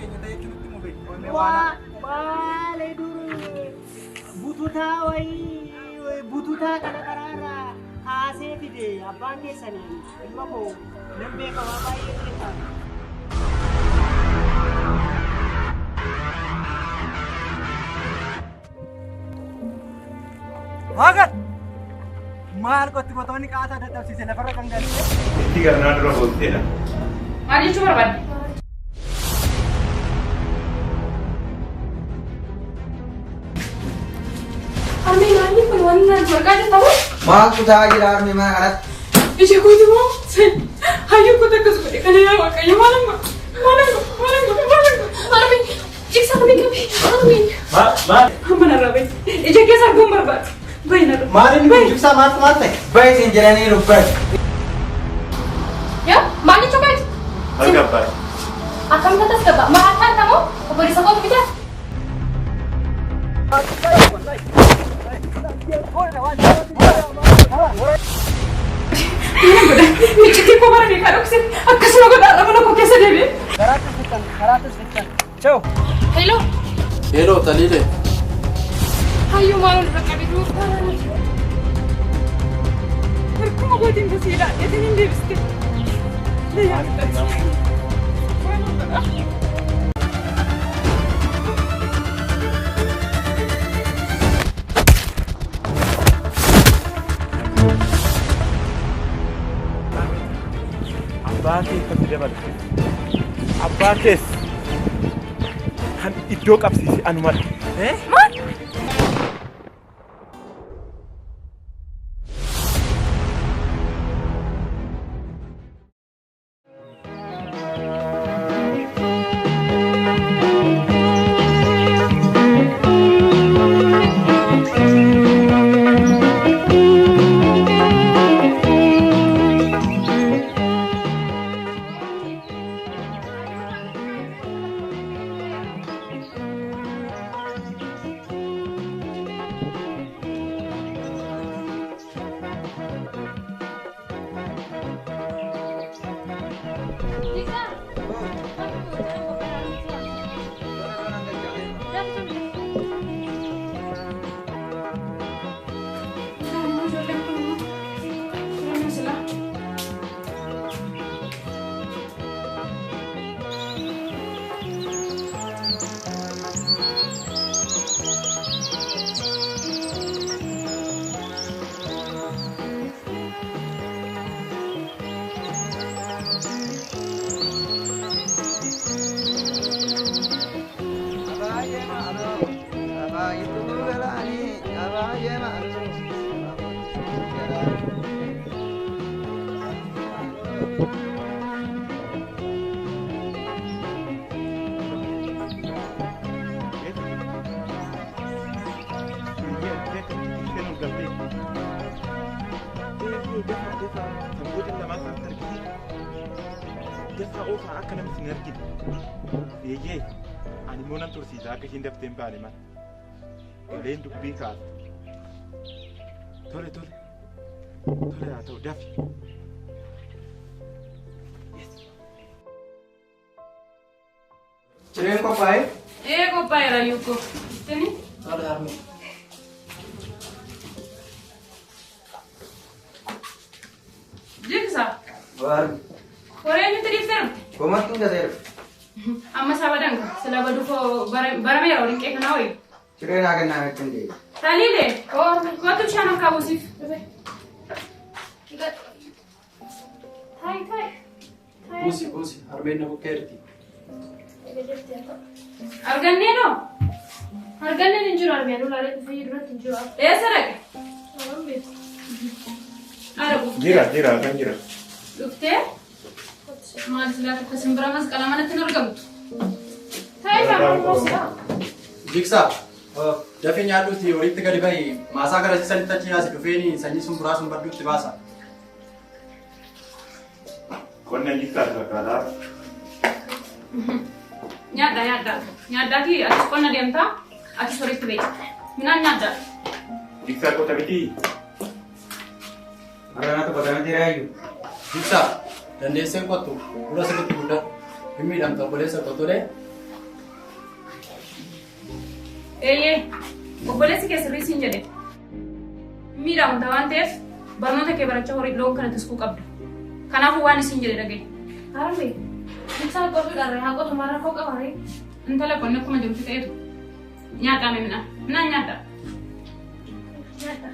keenya ta'ee jirutti mu beeku. Wah, baalee duru bututaa wayii bututaa kana karaarraa kaasee fide abbaan keessanii ilma koo nan beekamaa baay'ee beekama. Waagat! Maal qotti qotoonni qaasaa dadhabsiise lafarra kan galchee? Itti garnaa dura boolteedha. Maal jechuu barbaadde? Armee naannii kun waan naan argaa jirtamu? Maaltu ta'aa jira armee mana kanatti? Ishee kuutu moo? Hayyuu kuutu akkas godhe kana yaa waaqayyo maalamma? Armee jigsaa kamii qabi? Armee. Maal? Mana rabe. Ija keessa arguun barbaade. Bayna dhufu. Maaliin jigsaa maal ta'e? Bayi isin jedhanii dubbatu. Yaa maal jechuu baay'ee? Maal gabbaa? Akkam tatas gabaa? Maal kan tamu? Obboleessa kootu bitaa? Ini godha. Michitti koo bara ni kadhokse. Akkasuma godha lafa koo keessa deebi'e. Karaatu sittan. Ciao. Hello. Hello, Talile. Hayyuu maal irra qabi duuba. Harkuma gootiin busiidha. Etiin hin deebiste. Abbaa kee kan dabalte. Abbaa kees kan iddoo qabsiise anumadha. Maal? Defa ofa akka namni sin argine. Eeyyee ani immoo nan tursiisa akka ishiin daftee hin baane man. Galeen dubbii kaasa. Tole. Tole haa ta'u dafi. Cireen qophaa'e? Qophaa'eera Yuukko. Tini? Tole armee. Jigsaa? Waarmi. Koreen nuti dhiifteera? Komattuu gazeera. Amma sabadanga sila badufoo barameera waliin qeekanaa wayi. Cireen haa kennaa jechuun deebi. Taliile kootu bishaan akka buusiif. Buusi, armeen na bukkeerti. Argannee noo? Arganneen hin jiru armeen ulaalee dhufee duratti hin jiru. Eessa dhaqe? Jira kan jira. Dhuftee? Maal silaa akka simbira masqala manatti hin argamtu? Taa'ee kan buusaa. Jigsaa. Dafii nyaadhuuti walitti gadi bahi maasaa gara sanitti achi yaasi dhufeeni sanyii sun buraa sun badduutti baasa. Qonna jikkaas fakkaataa. Nyaaddaa fi atis qonna deemtaa atis walitti bahi. Minaan nyaaddaa. Jiksaa qota bitii. Marranatu qotamatti raayyu. Jigsaa dandeesseen qottu dura sirriitti guddaa hin miidhamtu obboleessa qottolee Obboleessi kee sirrii siin jedhe. Miidhamu ta'an ta'eef barnoota kee barachaa horii loon kana tiskuu qabda. Kanaafuu waan isin jedhe dhagaye. Harmee, ibsaa qotuudhaan haa qotu maraa koo qabaree. Intala qonni akkuma jirutti ta'etu. Nyaadhaa mee midhaan. Midhaan nyaadhaa. Nyaadhaa.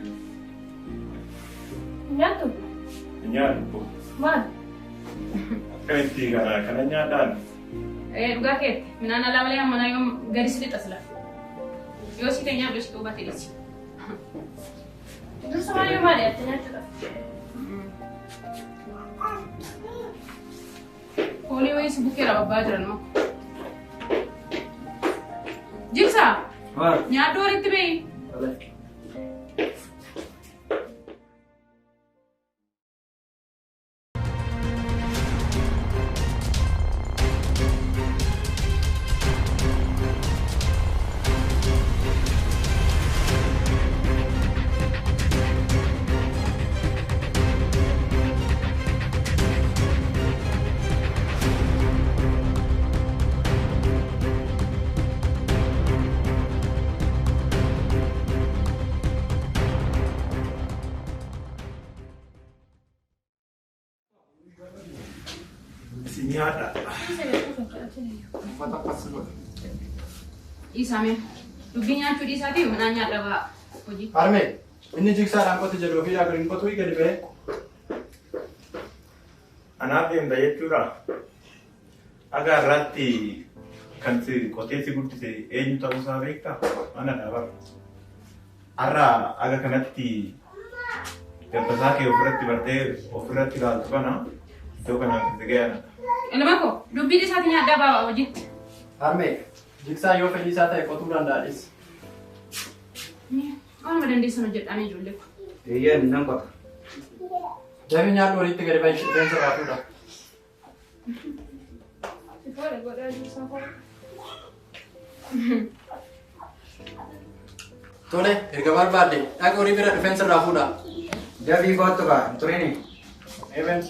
Nyaattu? Nyaadhu. Maal? Akkamitti kana nyaadhaan? Dhugaa keetti. Midhaan alaa malee hammanaa yoo gadi si lixa sila. Yoo si ta'e nyaadhu si tuuba ta'eesi. Dursa maal yoo maali ati nyaachuudha? Hoolii wayii si bukkeera babbaa jiran moo? Jibsaa? Nyaadhu walitti beeyi. Nyaadha. Isaame dubbii nyaachuu dhiisaatii midhaan nyaadha ba'a hojii. Harmee, inni jigsaadhaan qote jedhu ofii dhaabbiin qotuu gadi ba'e. Anaaf deemta jechuudha. Dhagaa irratti kan qotee si guddise eenyu ta'uusaa beektaa? Mana dhaabara. Har'a aga kanatti dabbasaa kee ofirratti bartee ofirratti ilaaltu kana iddoo kanaatti si ga'eera. Ilma koo dubbii dhiisaatii nyaadhaa ba'a hojii. Harmee, jigsaa yoo fedhii isaa ta'e qotuu danda'adhis. Waanuma dandeessan hojjedhaan ijoollee ko. Eeyyeen nan qota. Dafi nyaadhu walitti gadi ba'e rifeensa raafuudha. Tole, erga barbaadde dhaqi horii bira rifeensa raafuudha. Dabii kottu kaa hin turini. Eeben.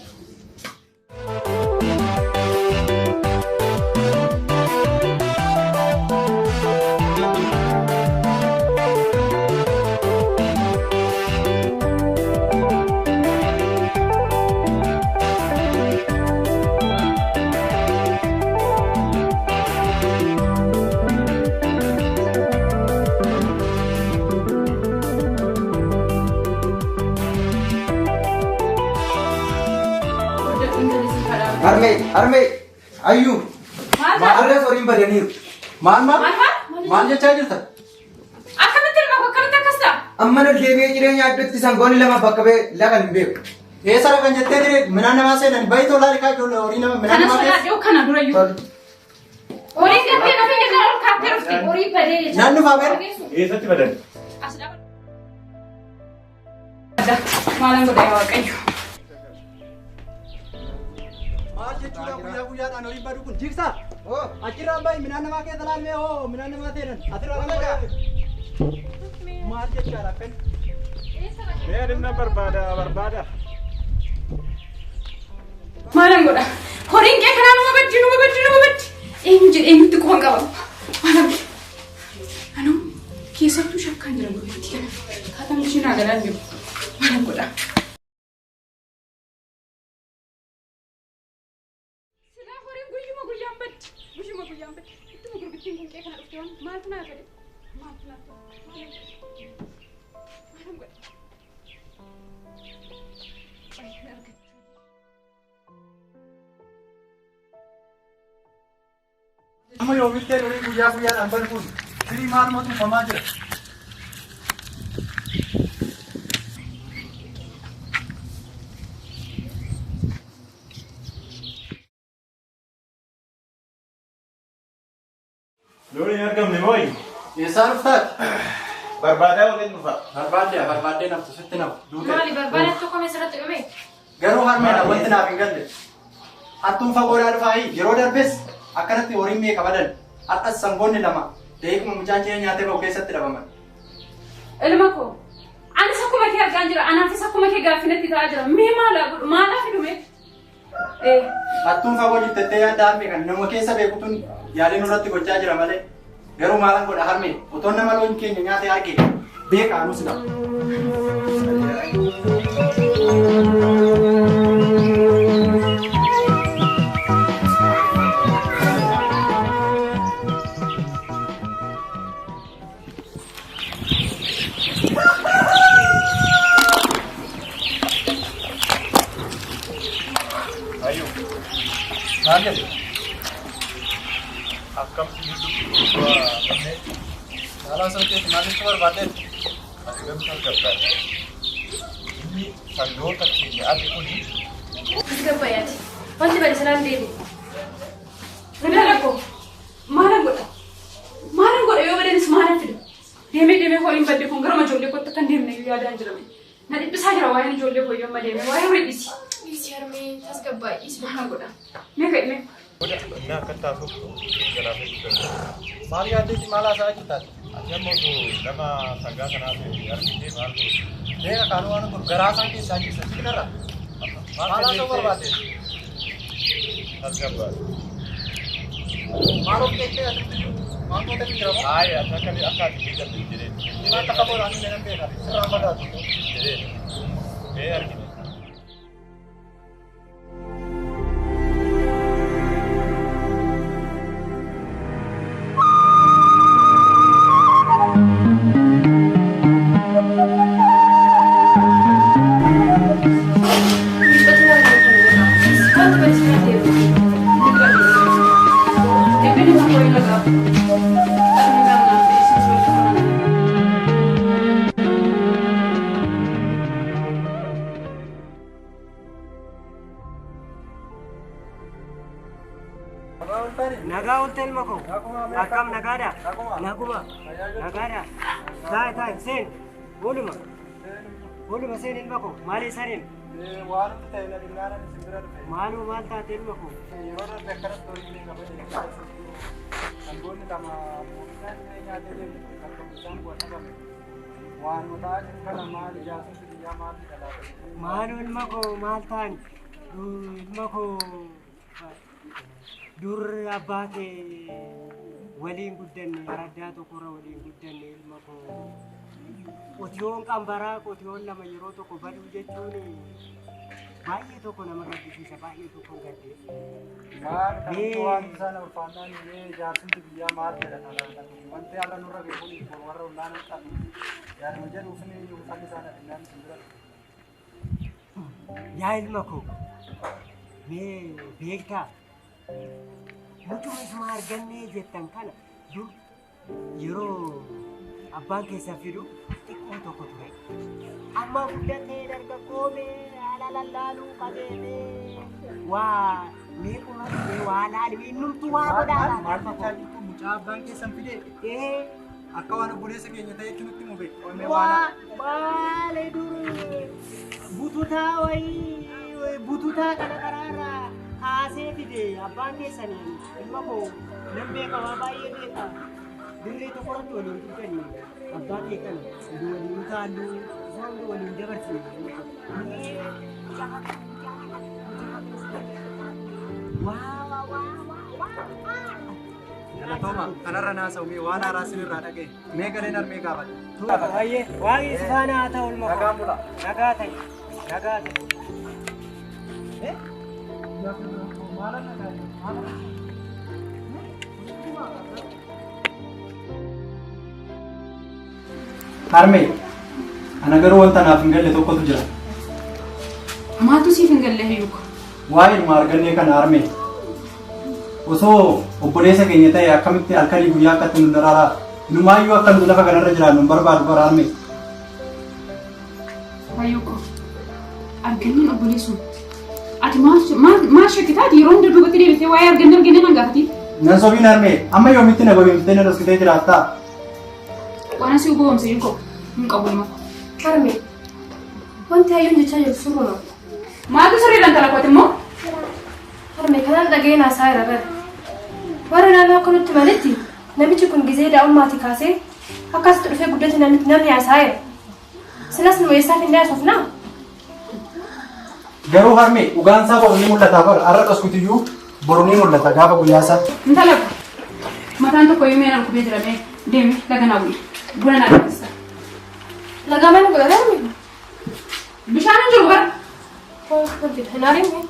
Harmee, ayyuu. Maarree horiin badaniiru. Maal jechaa jirta? Akkamitti ilma koo akkamitti akkas ta'a? Amma deebi'ee jireenya addatti sangoonni lama bakka ba'e lagan hin beeku. Eessa kan jettee dire midhaan namaa seenan bayi tolaa dhiqaa ijoollee horii nama midhaan Kana namaa sodaa dhiyoo kana durayyuu. Horiin gabbee dhufee jala ol kaattee dhufte horii badee jecha. Naan dhufaa beeku. Eessatti badan? As dhaba. Maalan godhaa waaqayyo. Maal jechuudha guyyaadhaan horii badu kun jigsaa? Achirraan bayi midhaan namaa keessa laalmee hoo midhaan namaa seenan asirraa nama ga'a. Maal jechaadha akkan? Mee dhimma barbaada. Maalan godha? Horiin kee kanaa nama baddi. Eenyu jedhee eenyutti quban qaba? Maalan godha? Anuu keessattuu shakkaan jira gurgurtii kana. Kaataan ishee naa galaan jiru. Maalan godha? Silaa horiin guyyuma guyyaan baddi. Ittuma gurgurtiin kun qee kana dhufte waan maaltu naa gade? Maalan godha? Amma yoo bittee horii guyyaadhaan badu kun firii maaluma tuufamaa jira. Loon hin argamne mooyi. Eessaa dhuftaati? Barbaadaa waliin dhufa. Barbaaddee naftu sitti nafu. Maali barbaadan tokko meesirratti dhume? Garuu harmeedha wanti naaf hin galle. Hattuun fagoodhaa dhufaayi yeroo darbes akkanatti horiin meeqa badan har'as sangoonni lama deekuma mucaan kee nyaatee bahu keessatti dhabaman. Ilma koo anis akkuma kee argaan jira anaafis akkuma kee gaaffinatti ta'aa jira mee maalaaf dhume? Hattuun fagoo jirtettee yaadda harmee kan nama keessa beekutun yaaliin irratti gochaa jira malee Garuu maalan godha harmee otoo nama loon keenya nyaatee argee beekaa nus dha. Ayo, mana ni? Akam Salah satu kemarin keluar batin. agam terkata. Ini sangat terkini. Adik pun ni. Gabayyaati. Wanti bari sanaan deebi. Sanaan rakkoo. Maalan godha? Maalan godha yoo badanis maalan fidu? Deemee hooliin badde kun garuma ijoollee kootti kan deemne iyyuu yaadaan jirame. Na dhiphisaa jira waa'een ijoollee koo yoo amma deeme waa'ee horii dhisi. Dhisi harmee tasgabbaa'is maalan godha? Mee ka'ime? Udah, nak kata aku jalan itu. Maal yaaddeeti maal haasaa jirtan? Asyam tu nama sangat kenapa? Arti malu. Beeka kaanuu waan kun garaa isaan keessaa keessa sikinarra. Maal haasa'uu barbaadde? Terkata. Maal of keettee asitti jiru? Maal gootatti jira moo? Ayah, tak kali akak tidak jadi. Maal takka boodaan hin deeman beeka. Sirraan fagaatu. Jadi, biar kita. Nagaa olte ilma koo. Akkam nagaadha? Naguma. Nagaadha. Taa'e seen. Ooluma seen ilma koo. Maali saniin? Waan hundi ta'e na dhimnaadhaan isin bira dhufe. Maaloo maal taate ilma koo? Yeroo darbe akkanatti horiilee qabanii sangoonni lama mootummaan nyaatee deemu kan isaan bu'an qabe. Waan mataa jiru kana maal ijaarsa biyyaa maal dhalaate? Maaloo ilma koo maal ta'ani? Ilma koo dur abbaa kee waliin guddanne araddaa tokkorra waliin guddanne ilma koo. Qotiyoon qambaraa qotiyoon lama yeroo tokko baduu jechuun baay'ee tokko nama gaddisiisa baay'ee tokko gaddee. Maal kan waan isaan ulfaannaan illee ijaarsi biyyaa maal jedha kanaan wanti har'a nurra beekuun kun warra olaanaa qabu. Yaaduma jedhuuf ni uffanni isaan addunyaan isin bira dhufe. Yaa ilma koo mee beektaa? Mucuma isuma argannee jettan kana dur yeroo abbaan keessan fidu xiqqoo tokko ture. Amma guddatee dargaggoomee haala lallaaluu qabeemee waa meequmatti waa laalu innumtu waa godhaa. Maal fachaa jirtu mucaa abbaan keessan fide akka waan obboleessa keenya ta'e jechuun nutti mube. Baale dur bututaa wayii bututaa kana karaarraa haasee fide abbaan keessanii ilma koo nan beeka waa baay'ee beeka. Dirree tokkorratti waliin turtanii abbaa kee kana iddoo waliin utaallu isaan waliin dabarsine. Galatooma kanarra naasa'u waan haaraa sinirraa dhaga'e mee galeen harmee gaafadha. Baay'ee waaqni isaan haa ta'u ilma koo. Nagaan bula. Nagaa ta'e nagaa ta'e. Harmee, ana garuu wanta naaf hin galle tokkotu jira. Maaltu siif hin galle hiyyuuka? Waa'ee dhuma argannee kana harmee. Osoo obboleessa keenya ta'e akkamitti halkanii guyyaa akkatti nu daraaraa numaayyuu akka nuti lafa kanarra jiraannu hin barbaadu bara harmee. Hiyyuuka, argannoon obboleessuun ati maal shakkitaati yeroo hunda duubatti deebitee waa'ee argannee nan gaafati? Nan sobiin harmee amma yoomitti na goyoomsitee na dhoksitee jiraattaa? Waan asii goomse hin qabu ilma. Harmee, wanti hayyuun jechaa jiru surruma. Maaltu sirriidhaan talakooti immoo? Harmee kanaan dhaga'een haasaa irra warra naannoo akka nutti maletti namichi kun gizee daa'ummaatii kaasee akkasitti dhufee guddate namni haasaa jira. Silas nu eessaaf hin daasofnaa? Garuu harmee dhugaan isaa boru ni mul'ata bara har'a qoskutiyyuu boru ni mul'ata gaafa guyyaa isaa. Intala Mataan tokko yoo meenaan kubee jira mee deemi laga naa bu'i. Buna naa danfisa. Laga mana godhatame. Bishaan hin jiru bara. Hin adeemne.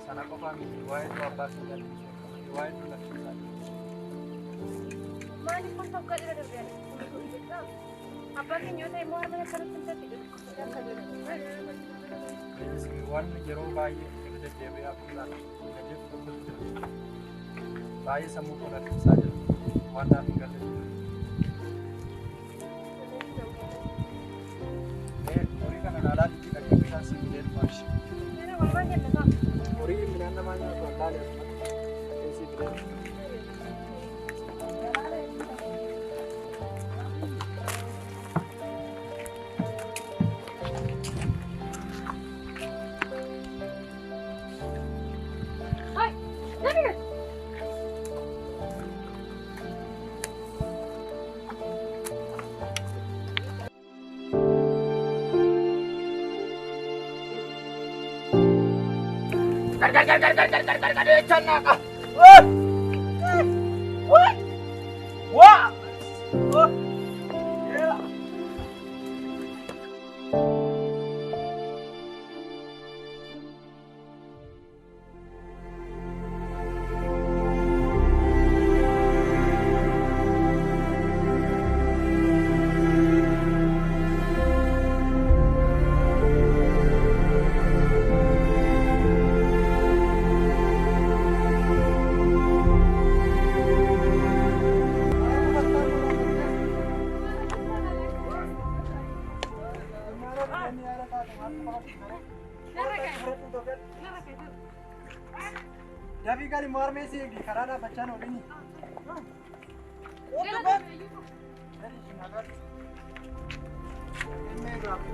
Sana qofa miti waa'ee tu abbaa fi waa'ee tu lakkisa. Maaliif kun tokko irra darbeera? Abbaan keenya yoo ta'e immoo harma akkanatti hin tattee Wanni yeroo baay'ee irra deddeebi'ee hafuudhaan gadi fudhatu jira. Baay'ee sammuu qorachiisaa jira. Waan naaf hin galle. Horii kana naalaatti dhaqee bishaan sibiileen maashi. Horii midhaan namaa nyaatu allaalee dhaqee sibiileen. Dabi kali marme sih di karena bacaan udah ini. Dari sinagar. Ini berapa?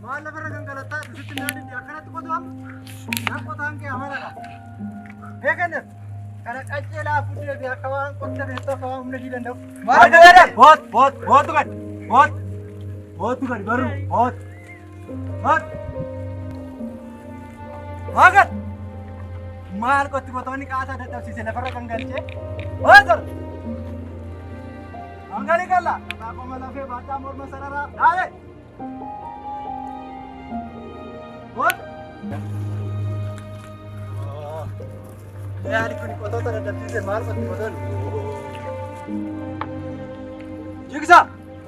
Maal lafarra gangalataa dhufitti naadii akkanatti qotuam nan qotaan kee amalaadha. Beekanne kana qaceelaa fuudhee fi akka waan qotta beektu akka waan humna danda'u. Maal gadi bootu gadi barru Magat maal qotti qotoonni qaasaa dadhabsiise lafarra gangalchee bootu hangali galla kataa qoma lafee baachaa morma sararaa dhaale. What? Yani kun qotoota dadhabsiise maal qotti qotoonni? Jigsa!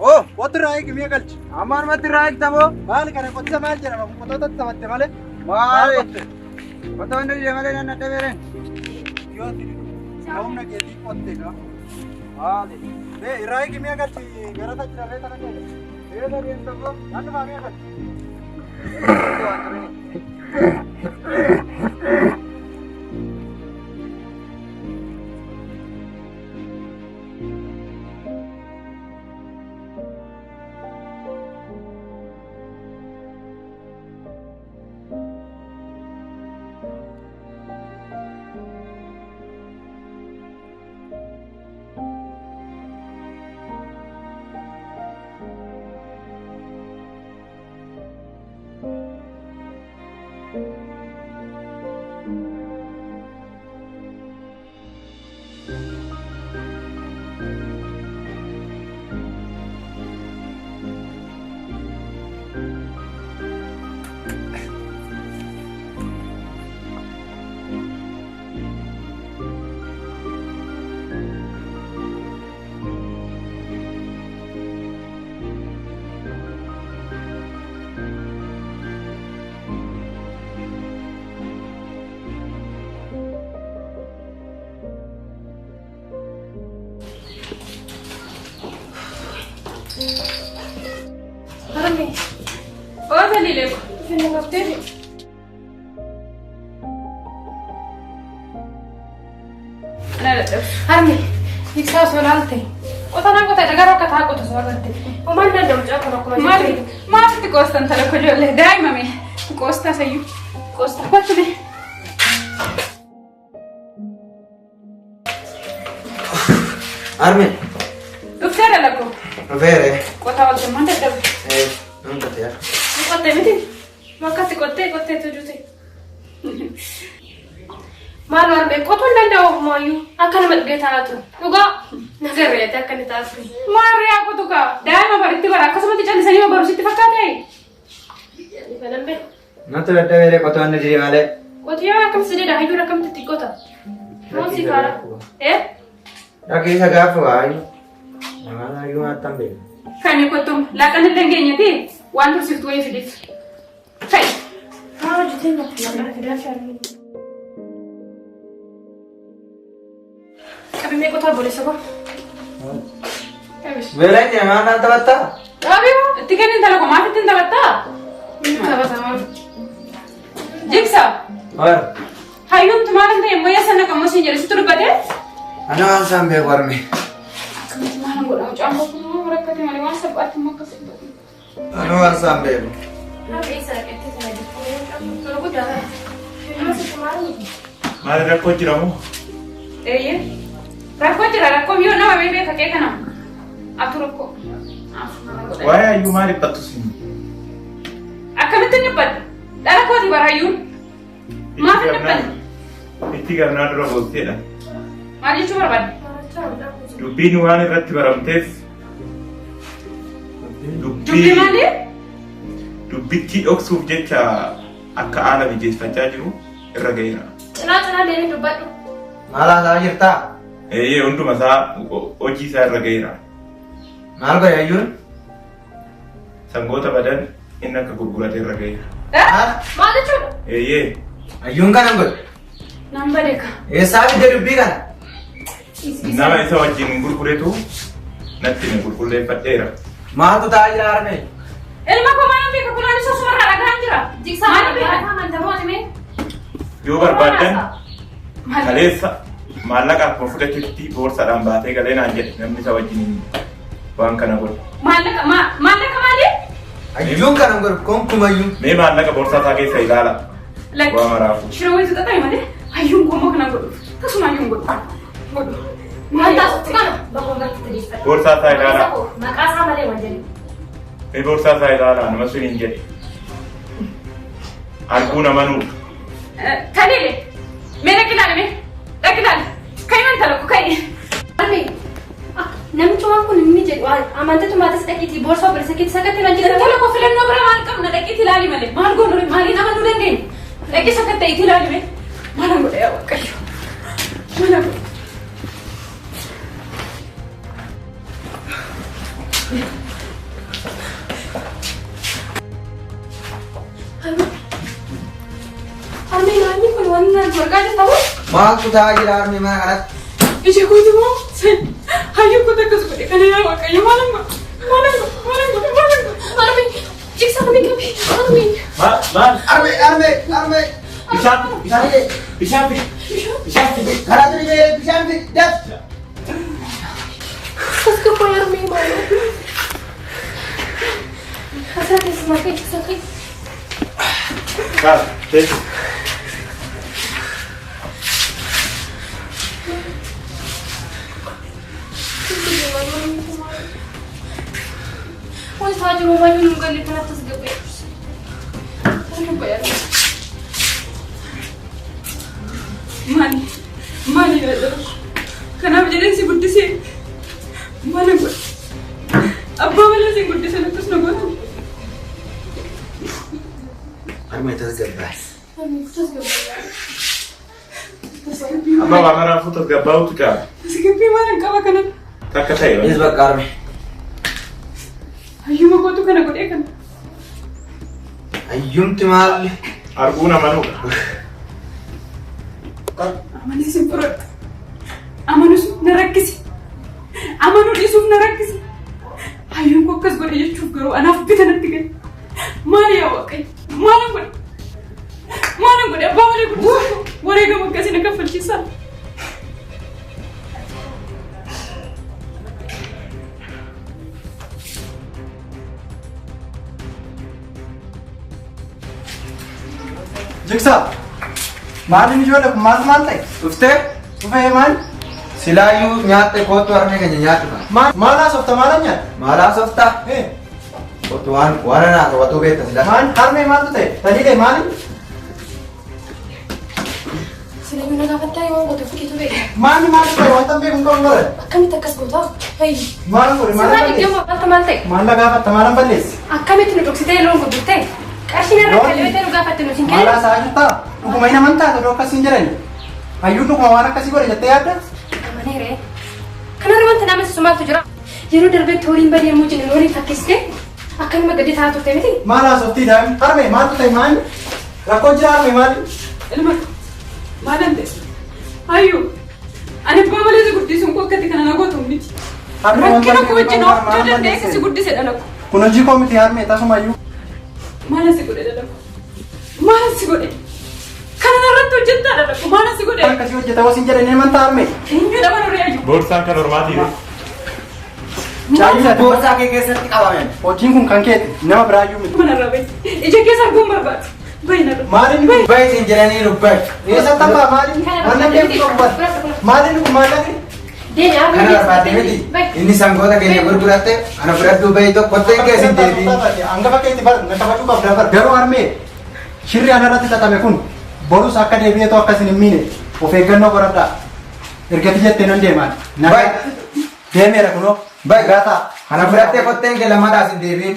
Oh, qotti irraa eegi mi'a galchi. Ammaan matti irraa eegtamoo? Maali kana qottisa maal jedhama? Qotootatti taphatte malee? Maal qotte? Qotoonni dhiyee malee nan dhadhabeeren. Yoo humna keetii qotte gaa. Maali? Bee irraa eegi mi'a galchi garata jirarree kana jedhe. Eeda deemtamoo? Naannuma mi'a galchi. Harmi, Oo, dali ko. pinangaftee. Harmi, iksa solalte. Otana kota dagara kata kota solarte. Umanna dom jako na kuma. Maalitti koostan tala kojoollee daa'imame koostaa sayyuu koostaa battume. Armin, Dhuftee dalagoo vere. qotaa waltummaan dadhabe. Non katea. Qottee miti. Makkatti qottee tujute. Maal Harmi, qotuun danda'u maayyuu akka nama dhugee taa'atu. Dhugaa nagarreete akka inni taa'atu. Maariyaa qotu kaa daa'ima baritti bara akkasumatti callisanii ma barusitti fakkaatee. Kanambe. Nanti ada vere koto ande diri male. Qotiyaa akkamsi jedha hayyuun akkamitti xiqqoota. Moo si kaara. Lagi isa gafu ayu. Mana ayu atam be. Kani qotum laaqanillee hin geenyeti waan tursiiftu wayii fideef. Fa'i. Maa hojjetee nyaata fidaa shaarmi. Qabimee qotaa boleessa koo. Vere ni mana tabata. Dhaabee itti kennin dalagu maatitti hin dalattaa. Taphataa. Jigsa Or. hayyuumtu maal hin ta'e moyya sana kan mosiin jedhe situ dubbatee. Ana ansam be warme. Akkamitti maal godhamu caamboo kun rakkate malee waan salphaatti immoo akkas hin ta'u. Ana ansam be. Harmi isa dhaqeetti sana jechuun tolu guddaa. Filma sitti maal nuti? Maal rakkoo jiramu? Eeyyee rakkoo jira rakkoo yoo nama beeka kee kana atu rakkoo. Waa'ee ayyuu maal dhiphattu siin? Akkamitti dhiphadha? Dhala kooti bara hayyuun. Maaf hin dhiphanne? Itti garnaa dura boolteedha. Maal jechuu barbaadde? Dubbiin waan irratti baramteef Dubbii maali? dubbittii dhoksuuf jecha akka haala mijeeffachaa jiru irra ga'eera. Cinaa deemee dubbadhu. Mala sa jirta. Eeyyee hunduma isaa hojii isaa irra ga'eera. Mal go ayun. Sangoota badan inni akka gurgurate irra ga'eera. Maal jechuudha? Eeyyee Ayun kan angol. Nan badeeka. Esa bi de dubbi kana. nama isa wajjin gurguretu natti ni gurgurleeffadheera. Maaltu ta'aa jira harme? Ilma koo maal beeka kunaan isa sumarraa dhagaan jira. Jigsaa maal beeka amantamoo hime? Yoo barbaaddan kaleessa maallaqa akkuma fudhatetti boorsaadhaan baatee galee naan jedhe namni isa wajjin waan kana godhe. Maallaqa maali? Ayun kan angol konkumayyuu. Mee maallaqa boorsaa isaa keessa ilaala. Waa maraafu. Shiroowitu xaxa'i malee hayyuun koo moo kana godhu. Akkasuma hayyuun godhu. Maal taasiftu kana? Bakka waggaatti tiriifadha. Boorsaa isaa ilaala. Maqaa isaa malee waan jedhu. Mee boorsaa isaa ilaala nama sun hin jedhe. Arguu nama nuuf. Kaniile mee dhaqi ilaali mee dhaqi ilaali ka'i wanta lakku ka'i. Harmee namichi waan kun inni jedhu amanteetu maatis dhaqiitii boorsaa obboleessa keetti sakatti waan jedhu. Tola koo filannoo bira maal qabna dhaqiitti ilaali malee maal goonu maalii nama nu dandeenya dhaqi sakkatta itti ilaali mee maal godhe yaa waaqayyo maal godhe. Harmee naanni kun waan naan argaa jirtu Maaltu ta'aa jira harme mana kanatti? Ije kooti moo hayyuu koota akkas godhe kana yaa waaqayyo maalan godhe. Harmee jigsaa kamii qabi? Harmee. Harme. Bishaan. Karaa tuni bee bishaan fi daf. Kas kapaa harmee maal? Asirra teessumaa kee jigsaa kee. Kaas teessu. Wanti ta'a jiru baay'ee nu galee kanatti as gabbee. Maali yaadda kanaaf jedheen si guddisee maal godhe abbaa malee si guddisee akkas na godhan. Harme tasgabbaa. Amma waa maraafuu tasgabbaa'utu caala. Tasgabbii maal hin qaba kanan Takka ta'e Is bakka harme. hayyuma kootu kana godhee kana. Ayyumti maalli? arguu nama nuudha. Amanee si fudhadhu. Amanus na rakkisi. Amanuu dhiisuuf na rakkisi. Hayyuun koo akkas godhe jechuuf garuu anaaf bitanatti gale. Maali yaa Waaqayyo? Maalan godhe? Maalan godhe? Abbaa malee guddisuu wareegama akkasii na kaffalchiisaa. Jiksa, maalin ijoollee kun maal ta'e? Dhuftee? Dhufee maal? Silaayyuu nyaatte kootu harmee keenya nyaatu kan. Maalaa softa maalan nyaata? Maalaa softaa? Kootu waan anaata watuu beekta silaa. Maan harmee maaltu ta'e? Taliilee maali? Silaayyuu na gaafattaa yoo goote fakkiitu beeka. Maali ta'e wanta beeku hin qabu bara? Akkamitti akkas goota? Hayyi. Maal godhe maalan Sirraa balleessi? dhiggeema wanta maal ta'e? Maal gaafatta maalan balleessi? Akkamitti nu dhoksitee loon gurgurtee? Qarshiin irra kalbeetee nu gaafatte nuti hin Maalaa isaa jirtaa? Dhuguma hin amantaa ta'uu akkasiin jedhani. Hayyuun dhuguma waan akkasii godhe jettee yaadda? Amaneere. Kanarra wanta nama sisumaaltu jira. Yeroo darbeetti horiin badee yemmuu jennu horiin fakkistee akkanuma gadi taa'aa turte miti. Maalaa softii daa'im? Harmee maaltu ta'e maali? Rakkoon jira harmee maali? Ilma maalan ta'e? Hayyuu ani abbaa malee si guddisuun koo akkatti kana na gootu miti. Rakkina koo wajjin hojjechuu danda'e akka si guddise dhalaku. Kun hojii koo miti harmee tasumayyuu. Maala si godhe dhalaku? Maala si godhe? Kana irratti hojjettaa dhalaku maala si godhe? Akkasii hojjeta wasiin jedhanii amantaa harmee. Eenyu dhabaa nuree ayyuu? Boorsaan kan hormaatiidha. Chaayii Boorsaa kee keessatti qabamen. hojiin kun kan keeti nama biraayyuu miti. Mana irraa bahi. Ija keessa arguun barbaadu. Bahi na dhufu. Maaliin kun? Baay'isiin jedhanii dubbai. Eessa tabbaa maaliin? Wannan deemtu qabu. Maaliin kun maallaqni? Deemi Kana barbaadde miti. Inni sangoota keenya gurguratte ana fudhadhuu bayi tokko kotteen keessin deebiin. Hangafa keetti bar na kabajuu qabda bar. Garuu harmee shirri anarratti xaxame kun borus akka deebi'eetu akkas hin miine of eeggannoo godhadhaa. Ergati jettee nan deemaan. Bai. Deemeera kunoo. Bai. Gaataa. Ana fudhattee kotteen kee lammadhaas hin deebiin.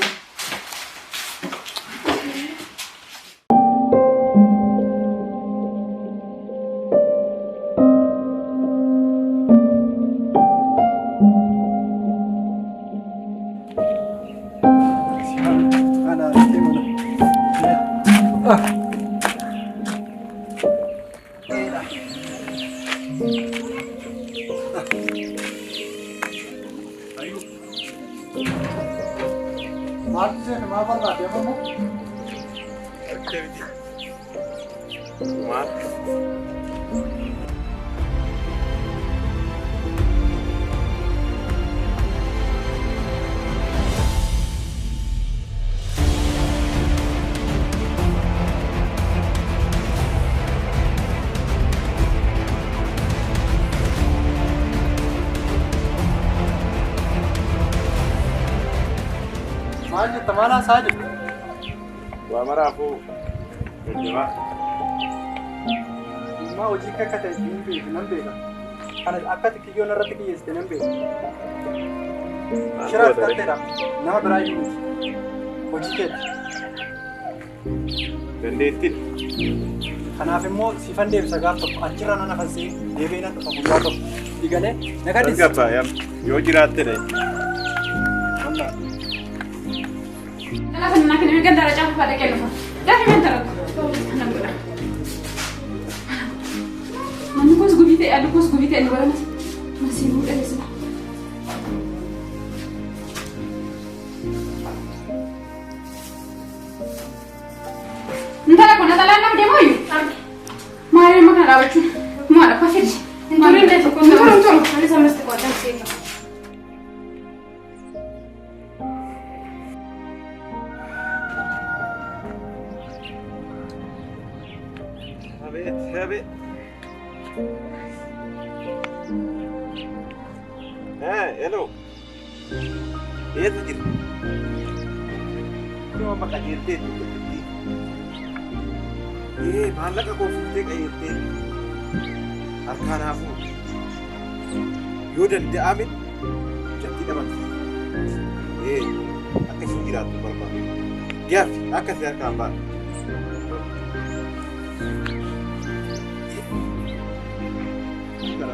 Maaltu seena maa barbaade ammoo? Maal? Maal jetta maal haasaa jirtu? Waa maraafuu jajjabaa. Dhimma hojii akka ta'e hin beeku nan beeka. Kana akka xiqqiyyoon irratti xiyyeessite nan beeka. Shira fudhatteedha. Nama biraayyuu miti. Hojii keetti. Dandeettiin. Kanaaf immoo siifan deebisa gaaf tokko achirra nan hafansee deebi'ee nan dhufa guyyaa tokko. Digalee nagadis. Argabaa yoo jiraatte dha. Kanaaf inni nakni mirga dara caafu pada kennufa. Gaafi men taratu. Manni kos gubite adu kos gubite adu barana. Masih muda ni semua. Entah aku nak talan nak demo you. Mari makan rawat cun. Mau ada pasir. Turun deh, turun. Nanti sama mesti kuatan sih. Habis. Hello. Iya tuh gitu. Ini mau makan irte tuh. Malah aku fute kayak irte. Arkan aku. Yaudah dia amin. Jadi dapat. Aku singgir tuh berapa. Dia, aku siar kabar.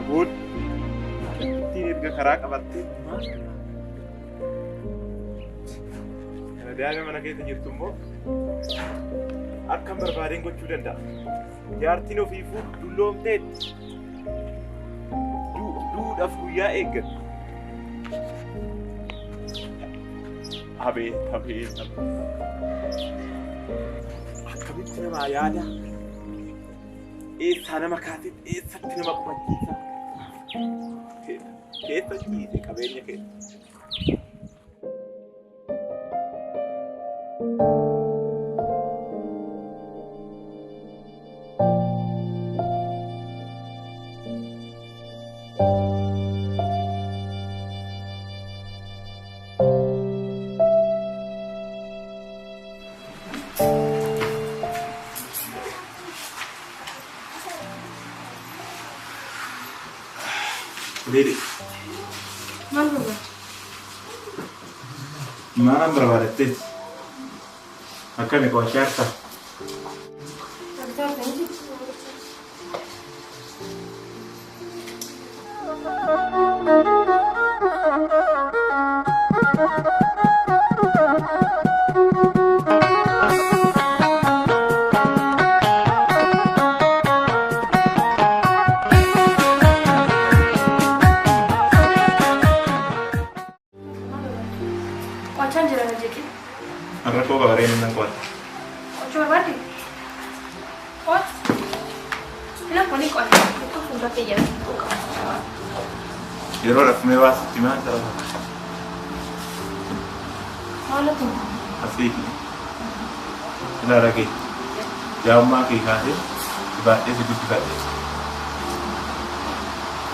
Bud, ini juga karak apa tuh? Karena dia memang kita nyertumbo, akan berbaring kau cudan dah. Jartino vivu dulu tet, du dah fuya eget. Abet. Akkamitti nama yaada? Eessaa nama kaasee eessatti nama qubachiisa? Keessa ciise qabeenya keessa. Dede. Maal barbaadde? Maalan barbaadatte? Akkami qo'achaa jirta? Qo'achaan jira na jedhe. Rakkoo gabareen nan qo'ata. Qo'achuu barbaadde? Qo'atu. Ina kuni qo'atu. Qo'atu fuula kiyya. Yeroo rafumee baasutti maal ta'u? Maalatu? Asiiti. Ilaala kee. Jaa'ummaa kee kaasee baadhee si guddifadhe.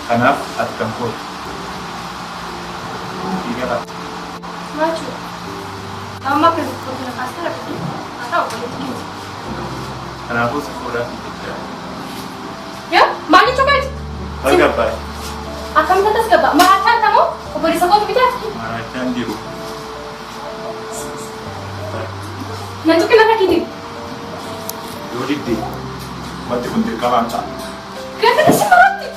Kanaaf ati kan kootu. Dhiigala. Machu. Amma kan kopi na pasta lagi. Atau boleh tinggi. Kanaafuu si fuudhaa fi jecha. Ya, mali coklat. Al gabbaa. Akan tetas gak, makan kamu? Boleh sekot kita. Marachaan jiru. Nanti kenapa gini? Yoo didde wanti kun dirqamaan ta'a. Kenapa sih mati?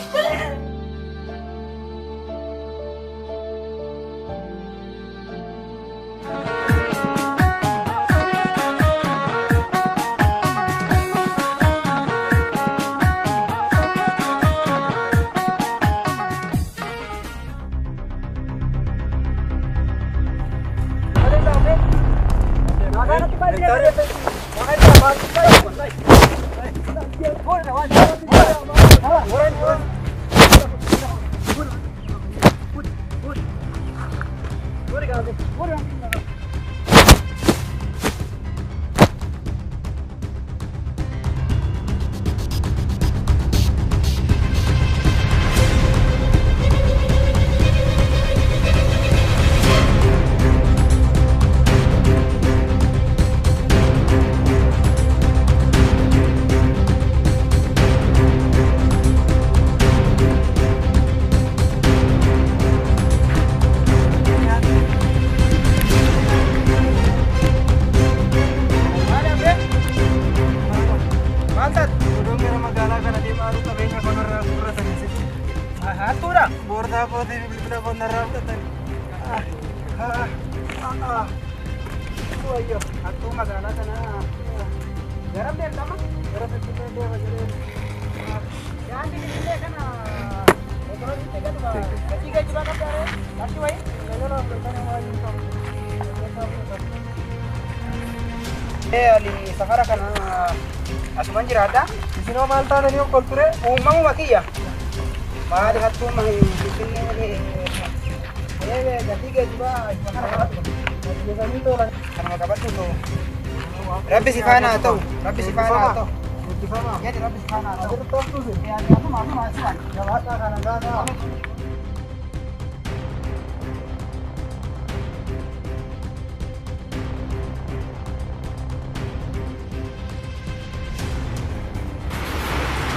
Safara kana asuman jiraata isinoo maal taatanii of kolture uumamuma kiyya maali hattuma gatii geejjibaa kanuma qabadhu rabbi si faana haa ta'u rabbi si faana haa ta'u jedhi rabbi si faana haa ta'u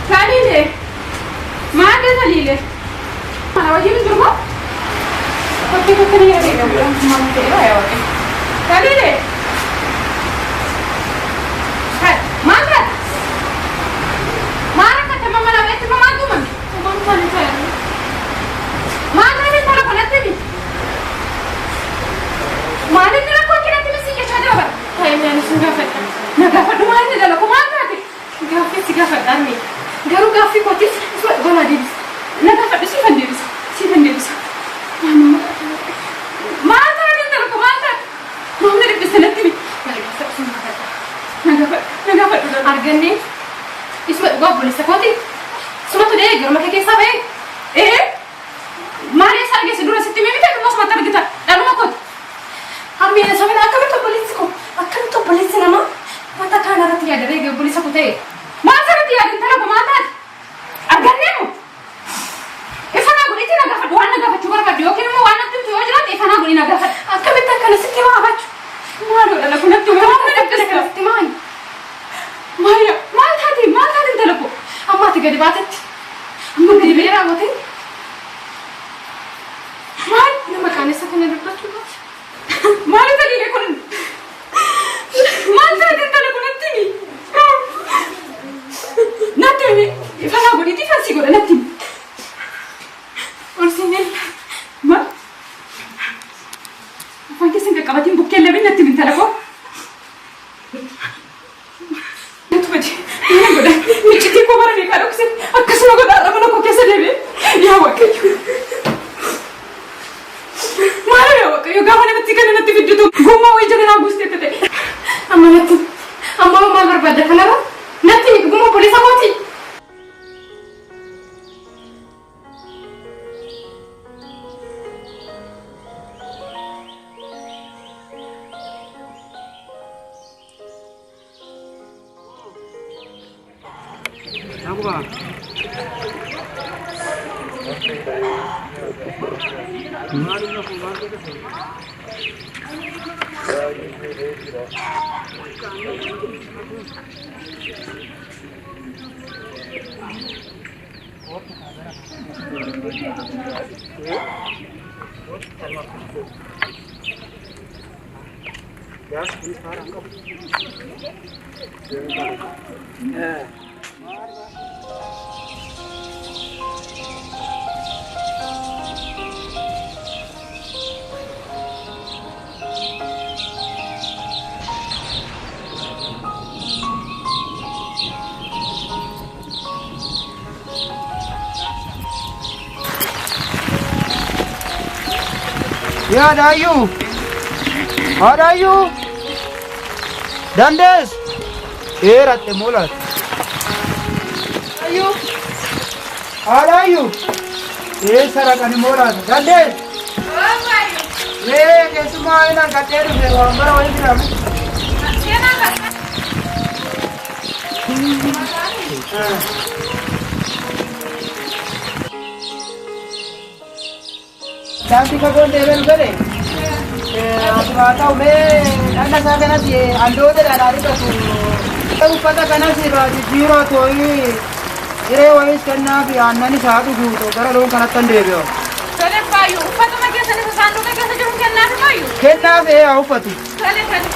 Salile, mana Salile? Mana wajib berapa? Tapi kau kena ada yang bilang mana dia ya orang. Salile, hai, mana? Mana kata mama nak itu mama tu man? Mama mana saya? Mana ni kalau kau nanti ni? Mana ni aku kira tu mesti kerja apa? Saya ni sudah faham. Nak dapat dua ni dah aku mana ni? Gaffi si gaffi ni. Garuu gaaffii kootiif gola deebisa. Na gaafadhu siifan deebisa. Maal ta'a intala ko maal ta'a? obboleessa kooti. Sumatu dee garuma kee keessaa ba'e. Maali isa argeessi dura sitti mimite akkasumas mata argita dhaluma kooti. Hammiina sabina akkamitti obboleessi koo akkamitti obboleessi namaa wanta kaan irratti yaada beekee obboleessa koo ta'e. Maal irratti yaadin talaga maal taate? Arganneemu. Ifanaa godhiti na gaafadhu waan na gaafachuu barbaadde yookiin immoo waan natti himtu yoo jiraate ifanaa godhi na gaafadhu. Akkamitti akkana sitti maafachu? Maaloo dhala kunatti waan sitti maali? Maal taate intala koo? Amma ati gadi baatetti. Amma gadi ba'ee raawwate. Maal nama qaanessa kana dubbachuu qabdi? Maal talee kun? Maal taate intala kunatti himi? Natti himi ifanaa godhiti fansii godha natti himi. Olsiineen maal? Afaan keessan qaqqabatiin bukkeen labeen natti himi intala koo? Miccitii koo bara meeqaa dhokse akkasuma godhaadha mana koo keessa deebi'e. Yaa Waaqayyo. Maal yaa Waaqayyo gaafa namatti kana natti fidditu gommaa wayii jala naa buustee ta'e. Amma maal barbaadda kanarra? Natti gommaa obboleessa kooti. Ya Dayu. Dayu. Dandes. Ratte mulat. Dayu. Dayu. Sarakan mulat. Dandes. Kesuma ina kateru de wambara wali kira. Nanti kau dewan beri. Aku tahu anda saya kena si ando de lari tu. Aku kata kena si baju biru tu ini. Ire wais kena bi anda ni satu tu. Karena loh kena tandem. Kale payu, ufata magia sana sandu ka kesa jurung kenna payu. Kena be aku patu. Kale kenna.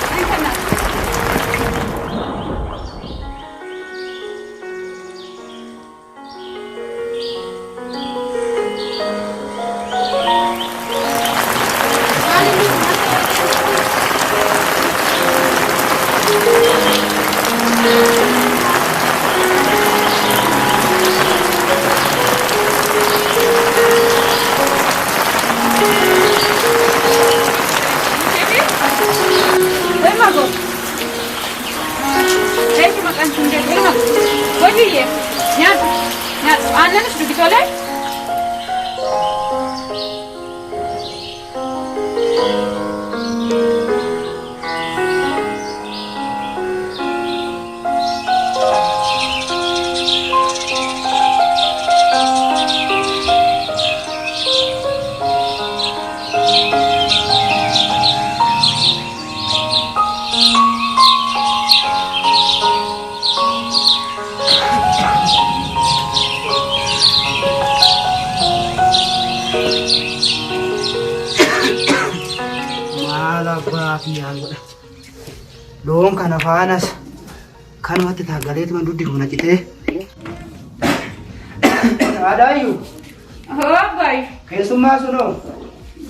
Loon kana faanas kanumatti taagaleeti man duddi kuna citee. Dayu. Bayu. Keessummaa sunoo.